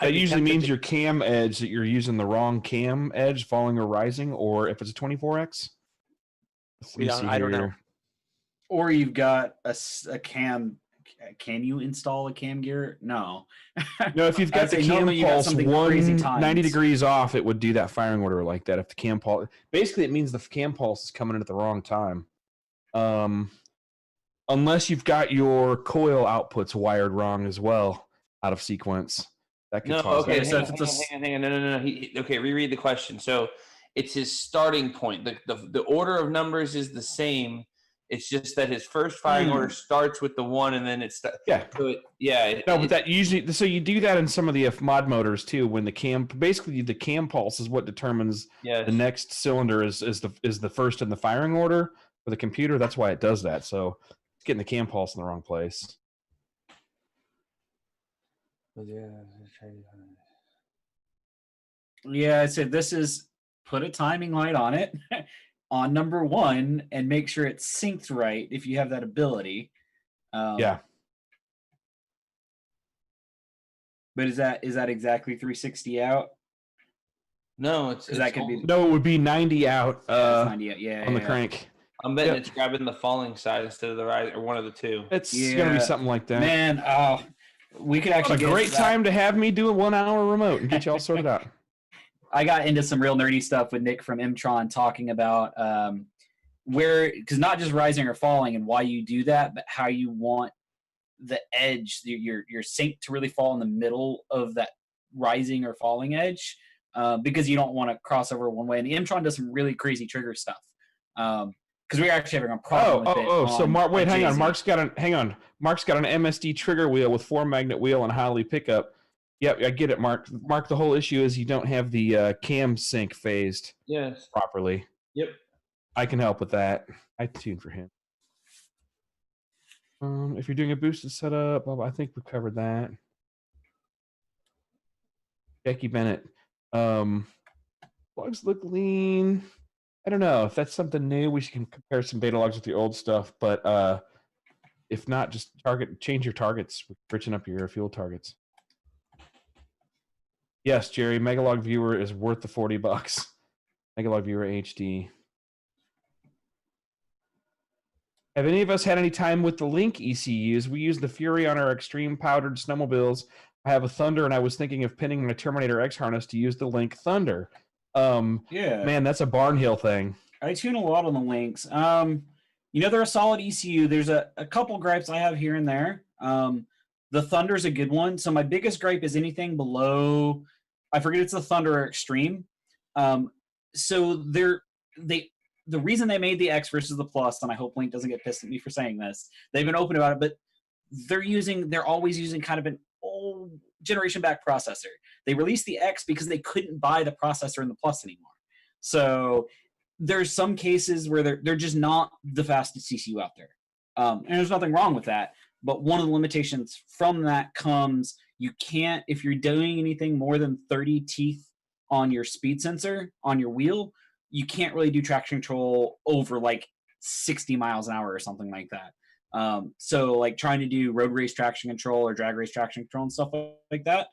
That usually means your cam edge, that you're using the wrong cam edge, falling or rising, or if it's a 24X. I don't know. Or you've got a cam. Can you install a cam gear? No. No, if you've got the cam pulse 90 degrees off, it would do that firing order like that. If the cam pulse, basically, it means the cam pulse is coming in at the wrong time. Unless you've got your coil outputs wired wrong as well, out of sequence. That could cause okay. that. So hang on. No. Okay, reread the question. So it's his starting point. The order of numbers is the same. It's just that his first firing order starts with the 1, and then it's But that usually, so you do that in some of the mod motors too. When the cam pulse is what determines the next cylinder is the first in the firing order for the computer. That's why it does that. So it's getting the cam pulse in the wrong place. Yeah, I said this is put a timing light on it on number 1 and make sure it's synced right if you have that ability. But is that exactly 360 out? No, it would be 90 out. 90 out. On the crank. I'm betting it's grabbing the falling side instead of the rise, or one of the two. It's gonna be something like that. Man, we could actually get a great time to have me do a 1-hour remote and get you all sorted out. I got into some real nerdy stuff with Nick from Mtron talking about because not just rising or falling and why you do that, but how you want the edge, your sync to really fall in the middle of that rising or falling edge, because you don't want to cross over one way. And Mtron does some really crazy trigger stuff. Because we're actually having a problem with it. So hang on. Mark's got an MSD trigger wheel with 4-magnet wheel and Holly pickup. Yep, I get it, Mark. Mark, the whole issue is you don't have the cam sync phased properly. Yep. I can help with that. I tune for him. If you're doing a boosted setup, I think we covered that. Becky Bennett. Logs look lean. I don't know if that's something new. We can compare some data logs with the old stuff, but if not, just change your targets, riching up your fuel targets. Yes, Jerry, Megalog Viewer is worth the $40. Megalog Viewer HD. Have any of us had any time with the Link ECUs? We use the Fury on our extreme powdered snowmobiles. I have a Thunder, and I was thinking of pinning my Terminator X harness to use the Link Thunder. Man, that's a Barnhill thing. I tune a lot on the Links. They're a solid ECU. There's a couple gripes I have here and there. The Thunder's a good one. So my biggest gripe is anything below, I forget it's the Thunder or Extreme. So the reason they made the X versus the Plus, and I hope Link doesn't get pissed at me for saying this, they've been open about it, but they're always using kind of an old generation back processor. They released the X because they couldn't buy the processor in the Plus anymore. So there's some cases where they're just not the fastest ECU out there. And there's nothing wrong with that. But one of the limitations from that comes, you can't, if you're doing anything more than 30 teeth on your speed sensor on your wheel, you can't really do traction control over like 60 miles an hour or something like that. So like trying to do road race traction control or drag race traction control and stuff like that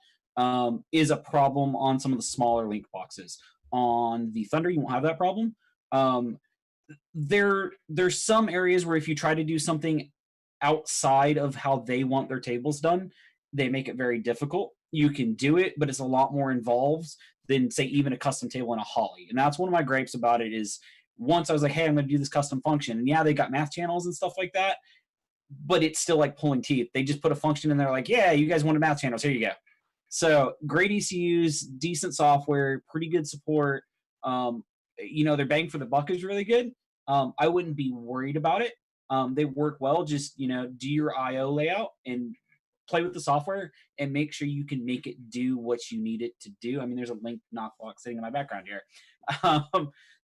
is a problem on some of the smaller link boxes. On the Thunder, you won't have that problem. There's some areas where if you try to do something outside of how they want their tables done, they make it very difficult. You can do it, but it's a lot more involved than, say, even a custom table in a Holly. And that's one of my gripes about it is once I was like, hey, I'm going to do this custom function. And yeah, they got math channels and stuff like that, but it's still like pulling teeth. They just put a function in there like, yeah, you guys wanted math channels. Here you go. So great ECUs, decent software, pretty good support. Their bang for the buck is really good. I wouldn't be worried about it. They work well. Just, do your IO layout and play with the software and make sure you can make it do what you need it to do. I mean, there's a link knock block sitting in my background here.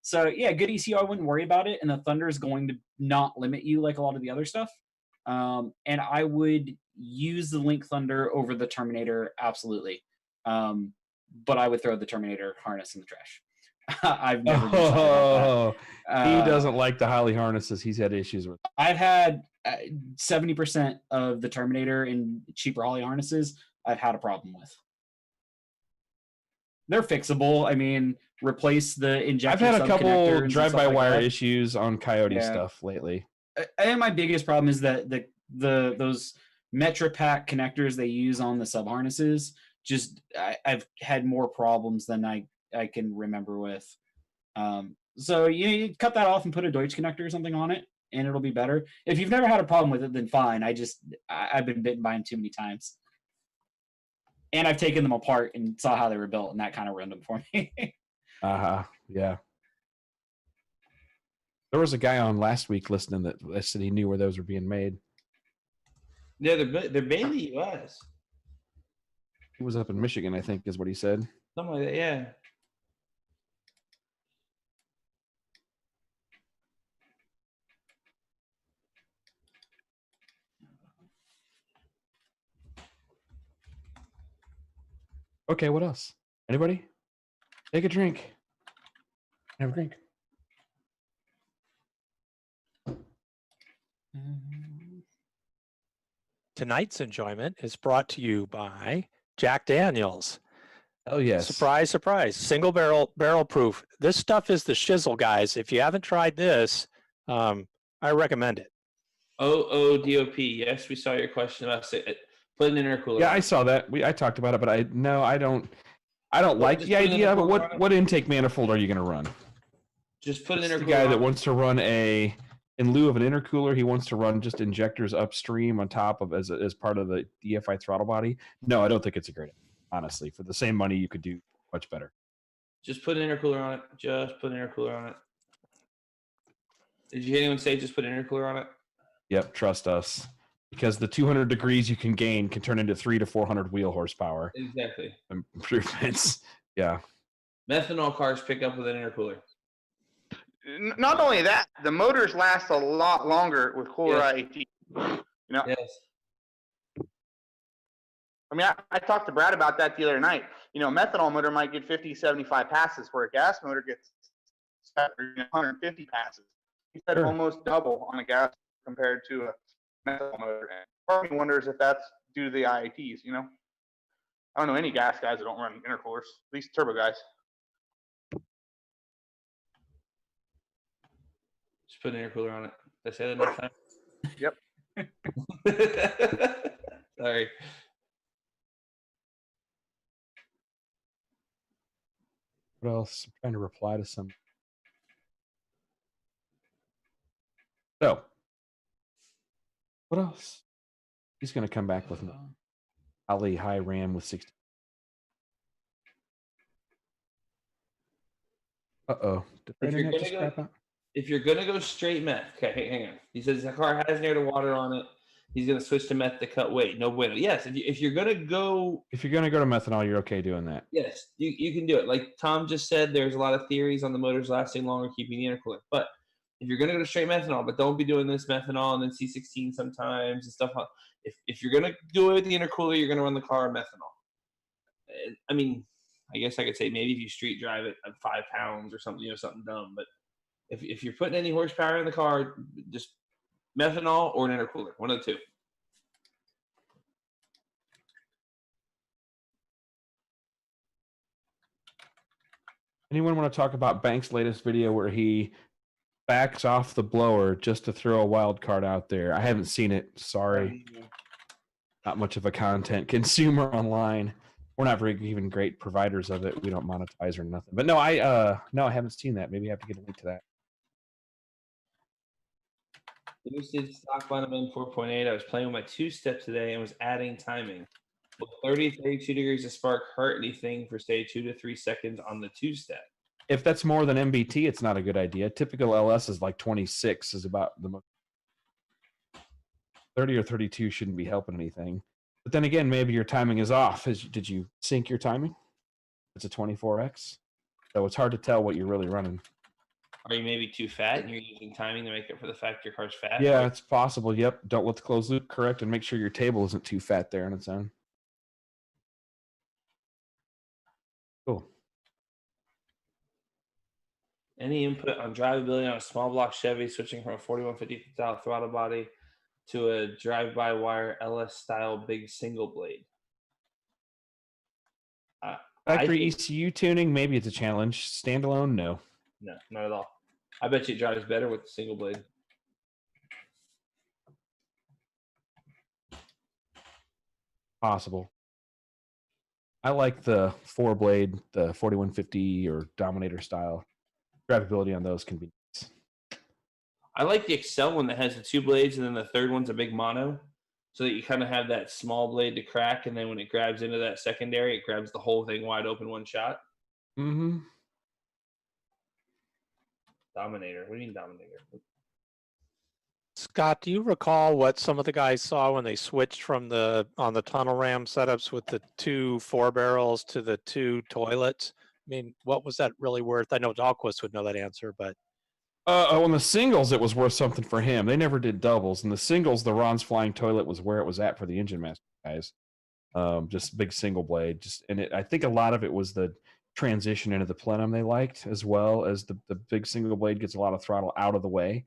So yeah, good ECU. I wouldn't worry about it. And the Thunder is going to not limit you like a lot of the other stuff. And I would use the Link Thunder over the Terminator. Absolutely. But I would throw the Terminator harness in the trash. I've never he doesn't like the Holly harnesses. He's had issues with. I've had 70% of the Terminator and cheaper Holly harnesses I've had a problem with. They're fixable. I mean, replace the injector. I've had a couple drive-by-wire like issues on Coyote stuff lately. And my biggest problem is that those Metra Pack connectors they use on the sub harnesses, just I've had more problems than I can remember with. So you cut that off and put a Deutsch connector or something on it, and it'll be better. If you've never had a problem with it, then fine. I've been bitten by them too many times. And I've taken them apart and saw how they were built, and that kind of ruined them for me. Yeah. There was a guy on last week listening that said he knew where those were being made. Yeah, they're made in the U.S. He was up in Michigan, I think, is what he said. Something like that, yeah. Okay, what else? Anybody? Take a drink. Have a drink. Tonight's enjoyment is brought to you by Jack Daniels. Oh, yes. Surprise, surprise. Single barrel proof. This stuff is the shizzle, guys. If you haven't tried this, I recommend it. OODOP. Yes, we saw your question about put an intercooler. Yeah, I saw that. I talked about it, but I don't like the idea of it. What intake manifold are you going to run? Just put an intercooler. The guy that wants to run in lieu of an intercooler, he wants to run just injectors upstream on top of as part of the DFI throttle body. No, I don't think it's a great idea. Honestly, for the same money, you could do much better. Just put an intercooler on it. Just put an intercooler on it. Did you hear anyone say just put an intercooler on it? Yep, trust us. Because the 200 degrees you can gain can turn into 300 to 400 wheel horsepower. Exactly. Improvements. Yeah. Methanol cars pick up with an intercooler. Not only that, the motors last a lot longer with cooler IAT. Yes. I mean, I talked to Brad about that the other night. A methanol motor might get 50, 75 passes, where a gas motor gets 150 passes. He said almost double on a gas compared to a methanol motor. And part of me wonders if that's due to the IATs, I don't know any gas guys that don't run intercoolers, at least turbo guys. Just put an intercooler on it. Did I say that enough time? Yep. Sorry. What else? I'm trying to reply to some. So, what else? He's going to come back with Ali high RAM with 60. If you're gonna go straight meth, okay, hang on. He says the car has an air to water on it. He's going to switch to meth to cut weight. No bueno. Yes, if you're going to go If you're going to go to methanol, you're okay doing that. yes, you can do it. Like Tom just said, there's a lot of theories on the motors lasting longer, keeping the intercooler. But if you're going to go to straight methanol, but don't be doing this methanol and then C16 sometimes and stuff. If you're going to do it with the intercooler, you're going to run the car on methanol. I mean, I guess I could say maybe if you street drive it at 5 pounds or something, something dumb. But if you're putting any horsepower in the car, just methanol or an intercooler, one of the two. Anyone want to talk about Banks' latest video where he backs off the blower just to throw a wild card out there? I haven't seen it. Sorry. Not much of a content consumer online. We're not very even great providers of it. We don't monetize or nothing. But no, I haven't seen that. Maybe I have to get a link to that. Boosted stock bottom in 4.8. I was playing with my two-step today and was adding timing. Will 32 degrees of spark hurt anything for say 2 to 3 seconds on the two-step? If that's more than MBT, it's not a good idea. Typical LS is like 26 is about the most. 30 or 32 shouldn't be helping anything. But then again, maybe your timing is off. Did you sync your timing? It's a 24X. So it's hard to tell what you're really running. Are you maybe too fat and you're using timing to make up for the fact your car's fat? Yeah, it's possible. Yep. Don't let the closed loop correct and make sure your table isn't too fat there on its own. Cool. Any input on drivability on a small block Chevy switching from a 4150 style throttle body to a drive-by-wire LS style big single blade? Factory ECU tuning, maybe it's a challenge. Standalone, no. No, not at all. I bet you it drives better with the single blade. Possible. I like the 4-blade, the 4150 or Dominator style. Drivability on those can be nice. I like the Excel one that has the 2 blades and then the third one's a big mono, so that you kind of have that small blade to crack, and then when it grabs into that secondary, it grabs the whole thing wide open one shot. Mm-hmm. Dominator. What do you mean Dominator? Scott, do you recall what some of the guys saw when they switched from on the tunnel ram setups with the 2 4-barrels to the 2 toilets? I mean, what was that really worth? I know Dahlquist would know that answer, but On the singles, it was worth something for him. They never did doubles. In the singles, the Ron's Flying Toilet was where it was at for the Engine Master guys. Just big single blade. I think a lot of it was the transition into the plenum they liked, as well as the big single blade gets a lot of throttle out of the way.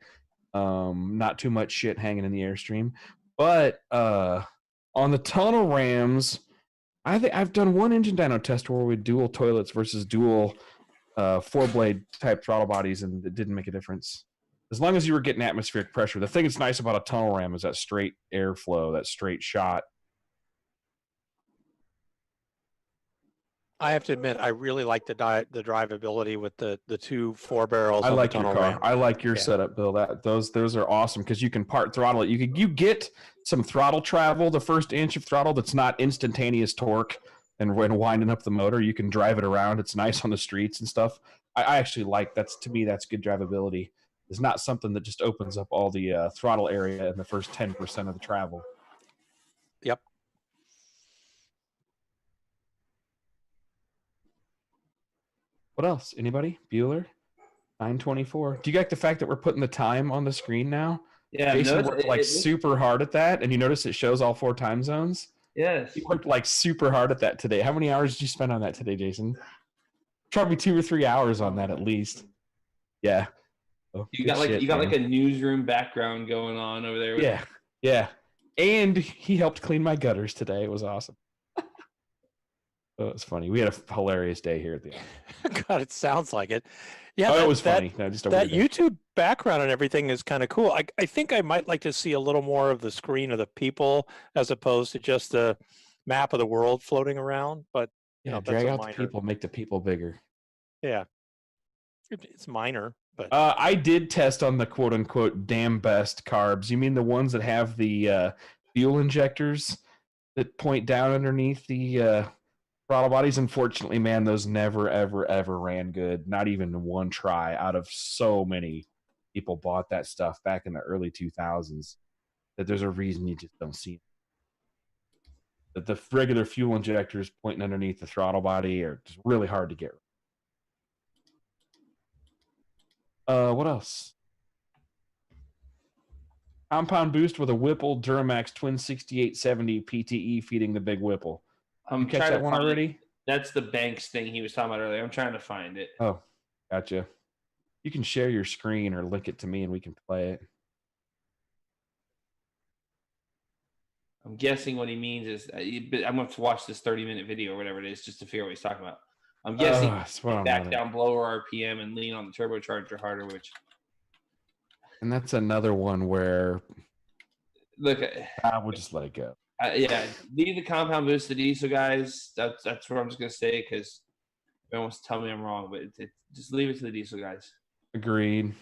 Not too much shit hanging in the airstream. But on the tunnel rams, I think I've done one engine dyno test where we dual toilets versus dual 4-blade type throttle bodies, and it didn't make a difference. As long as you were getting atmospheric pressure. The thing that's nice about a tunnel ram is that straight airflow, that straight shot. I have to admit, I really like the drivability with the 2 4-barrels. I on like the your tunnel car. ram. I like your Yeah. setup, Bill. Those are awesome because you can part throttle it. You get some throttle travel, the first inch of throttle that's not instantaneous torque, and when winding up the motor, you can drive it around. It's nice on the streets and stuff. I actually like to me that's good drivability. It's not something that just opens up all the throttle area in the first 10% of the travel. Yep. What else? Anybody? Bueller? 924. Do you like the fact that we're putting the time on the screen now? Yeah, Jason no, worked super hard at that, and you notice it shows all 4 time zones? yes. He worked like super hard at that today. How many hours did you spend on that today, Jason? Probably 2 or 3 hours on that at least. Yeah. Oh, You good got like shit, you got man. like a newsroom background going on over there. Yeah. And he helped clean my gutters today. It was awesome. Oh, it was funny. We had a hilarious day here at the end. God, it sounds like it. Yeah, it was funny. No, just a that weird day. YouTube background and everything is kind of cool. I think I might like to see a little more of the screen of the people as opposed to just the map of the world floating around. But you know, drag that's a out minor. the people, make the people bigger. Yeah, it's minor, but I did test on the quote unquote damn best carbs. You mean the ones that have the fuel injectors that point down underneath the throttle bodies? Unfortunately, man, those never, ever ran good. Not even one try out of so many people bought that stuff back in the early 2000s. that there's a reason you just don't see them. That the regular fuel injectors pointing underneath the throttle body are just really hard to get. What else? Compound boost with a Whipple Duramax Twin 6870 PTE feeding the big Whipple. You catch trying that to one find it. already? That's the Banks thing he was talking about earlier. I'm trying to find it. Oh, gotcha. You can share your screen or link it to me and we can play it. I'm guessing what he means is but I'm going to watch this 30-minute video or whatever it is just to figure out what he's talking about. I'm guessing that's what I'm back wondering. down blower RPM and lean on the turbocharger harder, which And that's another one where look, we'll just let it go. yeah, leave the compound boost to the diesel guys. That's what I'm just going to say because everyone wants to tell me I'm wrong, but just leave it to the diesel guys. Agreed.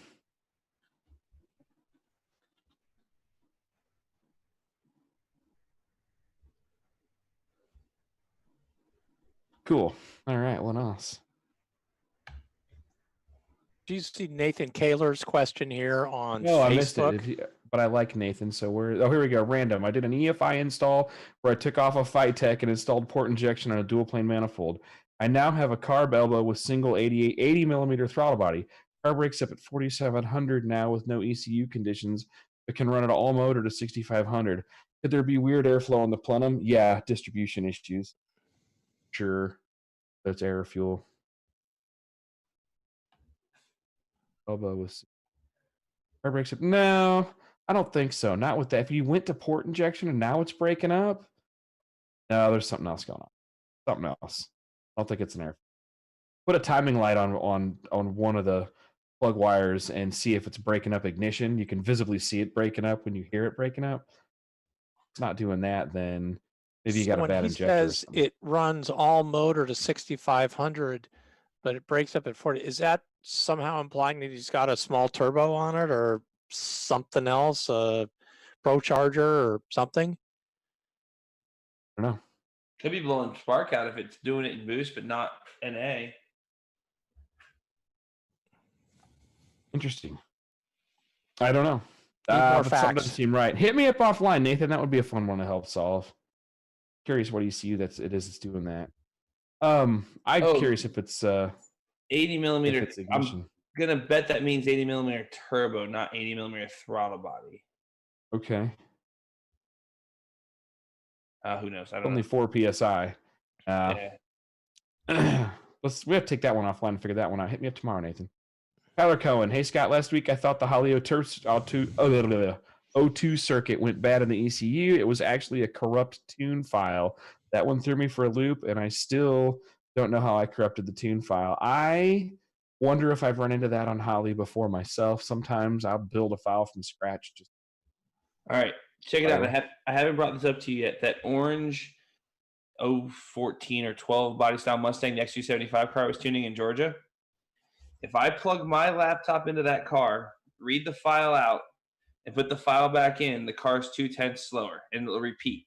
Cool. All right. What else? Do you see Nathan Kaler's question here on No, I Facebook? missed it. But I like Nathan, so here we go. Random. I did an EFI install where I took off a Phytech and installed port injection on a dual plane manifold. I now have a carb elbow with single 80 millimeter throttle body. Car breaks up at 4,700 now with no ECU conditions, but can run at all motor to 6,500. Could there be weird airflow on the plenum? Yeah, distribution issues. Sure, that's air fuel. Elbow with car breaks up. No, I don't think so. Not with that. If you went to port injection and now it's breaking up, no, there's something else going on. Something else. I don't think it's an air. Put a timing light on one of the plug wires and see if it's breaking up ignition. You can visibly see it breaking up when you hear it breaking up. If it's not doing that, then maybe you got a bad injector. When he says it runs all motor to 6,500, but it breaks up at 40, is that somehow implying that he's got a small turbo on it or something else, a Pro Charger or something? I don't know. Could be blowing spark out if it's doing it in boost, but not NA. Interesting. I don't know. Need more But something facts. doesn't seem right. Hit me up offline, Nathan. That would be a fun one to help solve. Curious what ECU that's doing that. I'm curious if it's 80 millimeter. if it's ignition. I'm gonna bet that means 80 millimeter turbo, not 80 millimeter throttle body. Okay. Who knows? I don't Only know. 4 psi. Yeah. We have to take that one offline and figure that one out. Hit me up tomorrow, Nathan. Tyler Cohen. Hey, Scott, last week I thought the Holley O2 circuit went bad in the ECU. It was actually a corrupt tune file. That one threw me for a loop, and I still don't know how I corrupted the tune file. I wonder if I've run into that on Holley before myself. Sometimes I'll build a file from scratch. All right, check it out. I haven't brought this up to you yet. That orange 014 or 12 body style Mustang X275 car I was tuning in Georgia. If I plug my laptop into that car, read the file out, and put the file back in, the car's 0.2 slower, and it'll repeat.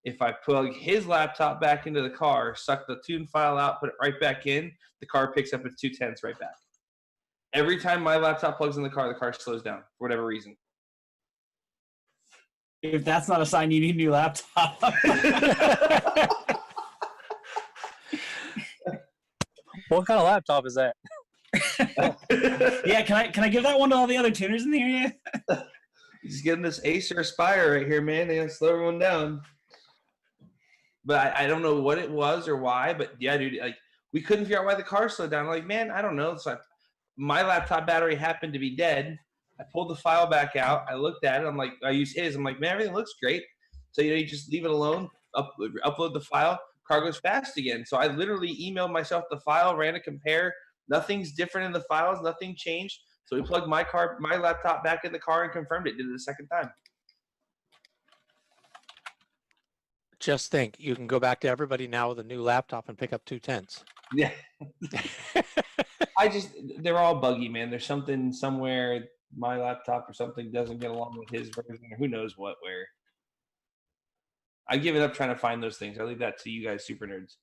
If I plug his laptop back into the car, suck the tune file out, put it right back in, the car picks up its 0.2 right back. Every time my laptop plugs in the car slows down for whatever reason. If that's not a sign you need a new laptop. What kind of laptop is that? Yeah, can I give that one to all the other tuners in the area? Just getting this Acer Aspire right here, man. They slow everyone down. But I don't know what it was or why. But yeah, dude, like we couldn't figure out why the car slowed down. I'm like, man, I don't know. It's like my laptop battery happened to be dead. I pulled the file back out. I looked at it. I'm like, I used his. I'm like, man, everything looks great. So you just leave it alone. Upload the file. Car goes fast again. So I literally emailed myself the file, ran a compare. Nothing's different in the files. Nothing changed. So we plugged my laptop back in the car and confirmed it. Did it a second time. Just think, you can go back to everybody now with a new laptop and pick up 0.2. Yeah. They're all buggy, man. There's something somewhere my laptop or something doesn't get along with his version or who knows what where. I give it up trying to find those things. I leave that to you guys super nerds.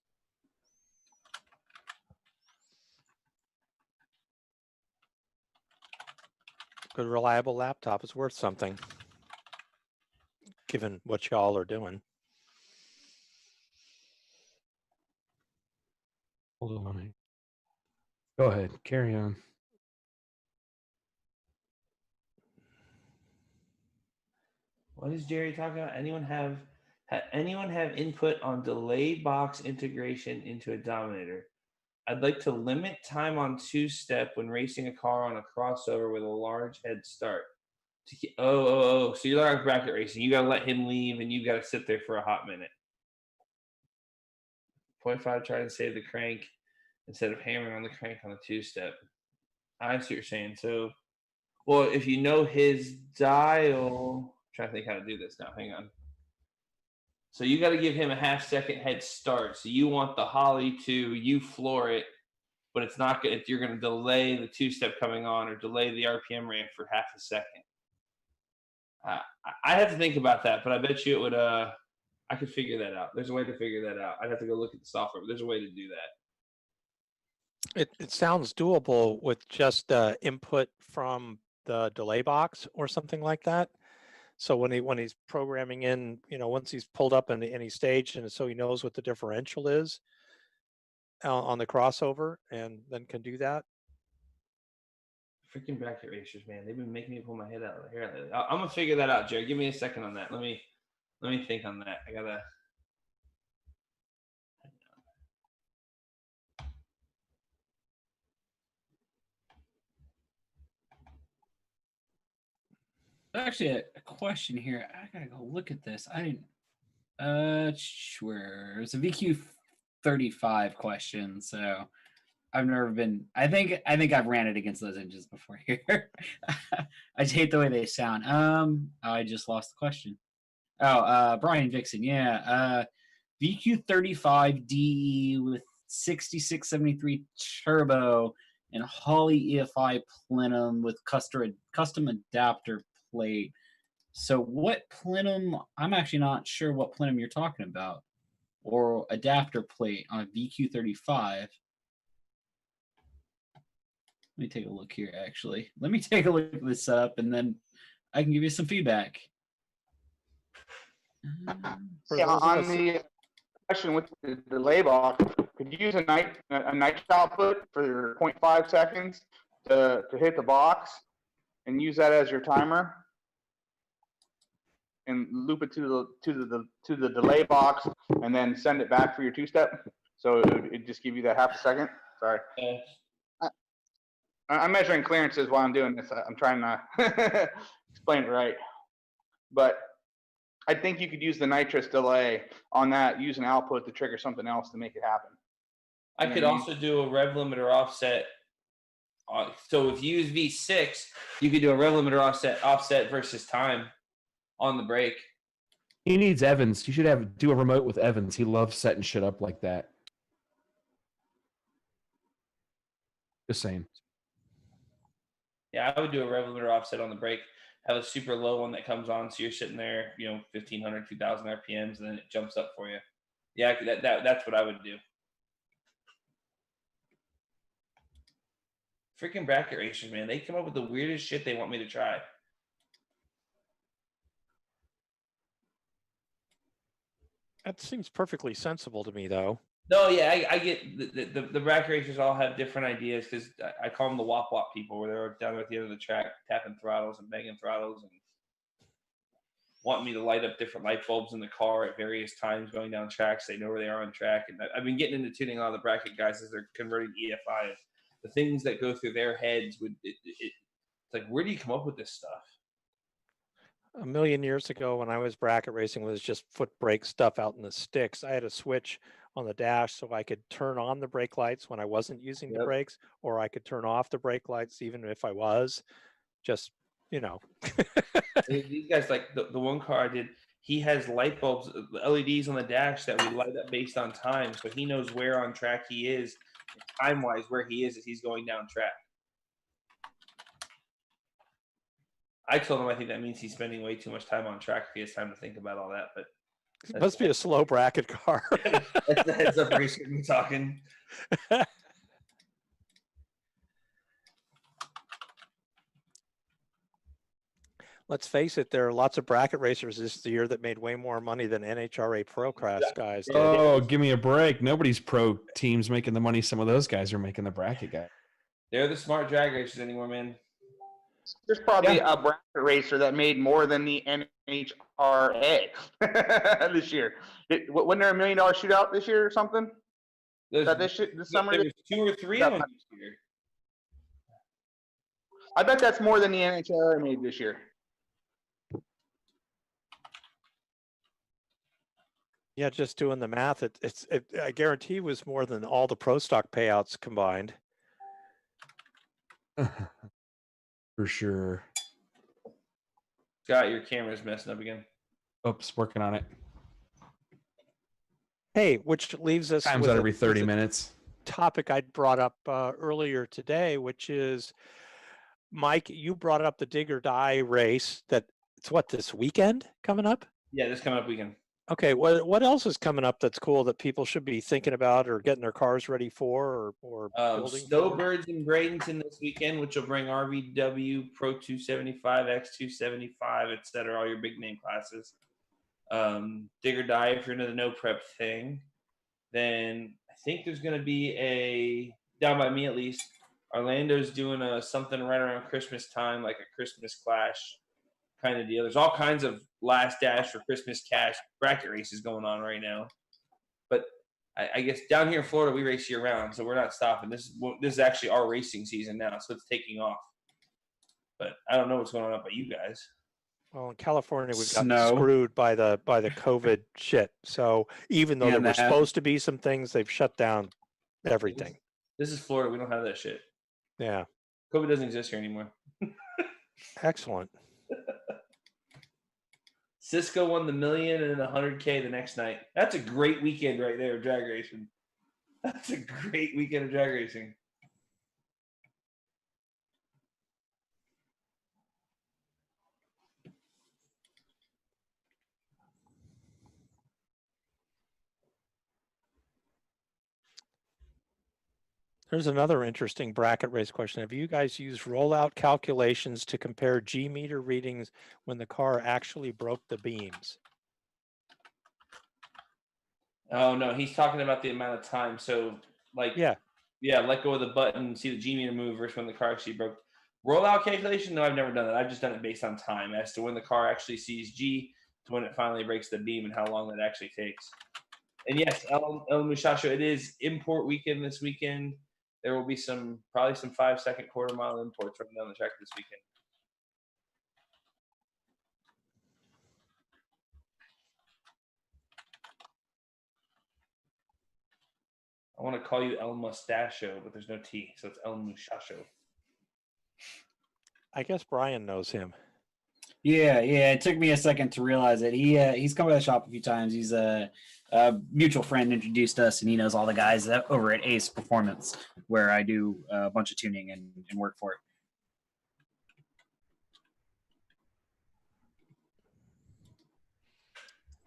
Good reliable laptop is worth something. given what y'all are doing. Hold on. Go ahead. Carry on. What is Jerry talking about? Anyone have input on delay box integration into a Dominator? I'd like to limit time on two-step when racing a car on a crossover with a large head start. So you're not bracket racing. You got to let him leave, and you got to sit there for a hot minute. 0.5, try to save the crank instead of hammering on the crank on the two-step. I see what you're saying. So, well, if you know his dial, I'm trying to think how to do this now. Hang on. So you got to give him a half-second head start. So you want the Holly to, you floor it, but it's not good. You're going to delay the two-step coming on or delay the RPM ramp for half a second. I have to think about that, but I bet you it would. I could figure that out. There's a way to figure that out. I'd have to go look at the software, but there's a way to do that. It sounds doable with just input from the delay box or something like that. So when he's programming in, once he's pulled up in any stage, and so he knows what the differential is on the crossover, and then can do that. Freaking bracket racers, man! They've been making me pull my head out of the hair. I'm gonna figure that out, Jerry. Give me a second on that. Let me think on that. I gotta. Actually, a question here. I gotta go look at this. I didn't. Sure. It's a VQ 35 question, so I've never been. I think I've ran it against those engines before here. I just hate the way they sound. I just lost the question. Oh, Brian Vixen, yeah. VQ 35 DE with 6673 turbo and Holley EFI plenum with custom adapter plate. So what plenum? I'm actually not sure what plenum you're talking about, or adapter plate on VQ 35. Let me take a look here. Actually, let me take a look at this up, and then I can give you some feedback. Yeah, on the question with the delay box, could you use a nitrous output for your 0.5 seconds to hit the box and use that as your timer and loop it to the delay box and then send it back for your two-step? So it just give you that half a second. Sorry. I'm measuring clearances while I'm doing this. I'm trying to explain it right. But I think you could use the nitrous delay on that, use an output to trigger something else to make it happen. I could also do a rev limiter offset. So if you use V6, you could do a rev limiter offset versus time on the brake. He needs Evans. You should do a remote with Evans. He loves setting shit up like that. Just saying. Yeah, I would do a rev limiter offset on the brake. Have a super low one that comes on, so you're sitting there, 1,500, 2,000 RPMs, and then it jumps up for you. Yeah, that's what I would do. Freaking bracket racers, man. They come up with the weirdest shit they want me to try. That seems perfectly sensible to me, though. No, yeah, I get the bracket racers all have different ideas, because I call them the wop people, where they're down at the end of the track tapping throttles and banging throttles and wanting me to light up different light bulbs in the car at various times going down tracks. They know where they are on track. And I've been getting into tuning a lot of the bracket guys as they're converting EFI. The things that go through their heads, it's like, where do you come up with this stuff? A million years ago, when I was bracket racing, was just foot brake stuff out in the sticks. I had a switch on the dash so I could turn on the brake lights when I wasn't using the brakes, or I could turn off the brake lights even if I was. Just, These guys, like the one car I did, he has light bulbs, LEDs on the dash that we light up based on time, so he knows where on track he is, time-wise where he is as he's going down track. I told him I think that means he's spending way too much time on track if he has time to think about all that, but it must be a slow bracket car. That's the heads up racer me talking. let's face it, there are lots of bracket racers this year that made way more money than NHRA Pro Class guys did. Oh, give me a break. Nobody's pro teams making the money some of those guys are making, the bracket guys. They're the smart drag racers anymore, man. There's probably a bracket racer that made more than the NHRA this year. Wasn't there $1 million shootout this year or something? This summer? There was 2 or 3 of them this year. I bet that's more than the NHRA made this year. Yeah, just doing the math, I guarantee it was more than all the pro stock payouts combined. For sure. Scott, your camera's messing up again. Oops, working on it. Hey, which leaves us Times with out every 30 with a minutes. topic I brought up earlier today, which is, Mike, you brought up the dig or die race. That it's this weekend coming up? Yeah, this coming up weekend. Okay, what else is coming up that's cool that people should be thinking about or getting their cars ready for or building? Snowbirds in Bradenton this weekend, which will bring RVW, Pro 275, X275, etc., all your big name classes. Dig or die if you're into the no prep thing. Then I think there's going to be down by me at least, Orlando's doing something right around Christmas time, like a Christmas Clash kind of deal. There's all kinds of last dash for Christmas cash bracket races going on right now. But I guess down here in Florida, we race year round, so we're not stopping. This is actually our racing season now, so it's taking off. But I don't know what's going on up by you guys. Well, in California, we've gotten screwed by the COVID shit. So even though there were supposed to be some things, they've shut down everything. This is Florida. We don't have that shit. Yeah. COVID doesn't exist here anymore. Excellent. Cisco won the $1 million and $100K the next night. That's a great weekend right there of drag racing. That's a great weekend of drag racing. There's another interesting bracket race question. Have you guys used rollout calculations to compare G meter readings when the car actually broke the beams? Oh no, he's talking about the amount of time. So like let go of the button, see the G meter move versus when the car actually broke. Rollout calculation? No, I've never done that. I've just done it based on time as to when the car actually sees G to when it finally breaks the beam and how long that actually takes. And yes, El Muchacho, it is import weekend this weekend. There will be probably some 5-second quarter mile imports running down the track this weekend. I want to call you El Mustachio, but there's no T, so it's El Muchacho. I guess Brian knows him. Yeah. It took me a second to realize it. He's come to the shop a few times. He's a mutual friend introduced us, and he knows all the guys over at Ace Performance, where I do a bunch of tuning and work for it.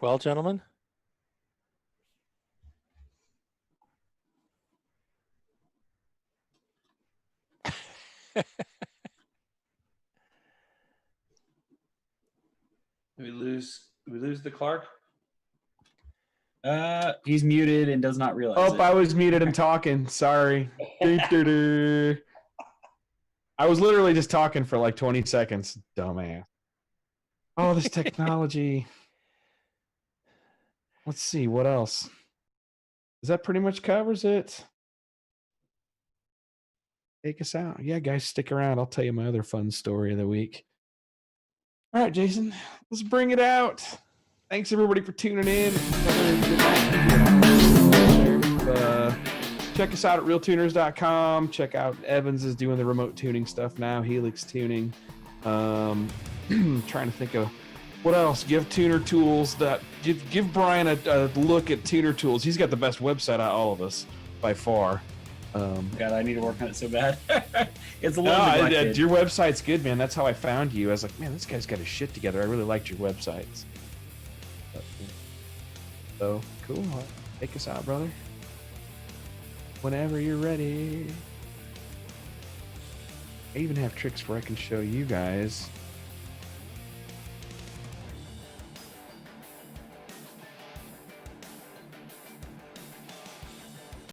Well, gentlemen. We lose the Clark? He's muted and does not realize it. I was muted and talking. Sorry. I was literally just talking for like 20 seconds. Dumbass. Oh, this technology. Let's see. What else? Does that pretty much covers it? Take us out. Yeah, guys, stick around. I'll tell you my other fun story of the week. All right, Jason, let's bring it out. Thanks, everybody, for tuning in. Check us out at RealTuners.com. Check out Evans is doing the remote tuning stuff now. Helix Tuning. Trying to think of what else. Give Tuner Tools. Give Brian a look at Tuner Tools. He's got the best website out of all of us by far. God, I need to work on it so bad. It's a little neglected. Your website's good, man. That's how I found you. I was like, man, this guy's got his shit together. I really liked your websites. So cool. Take us out, brother. Whenever you're ready. I even have tricks where I can show you guys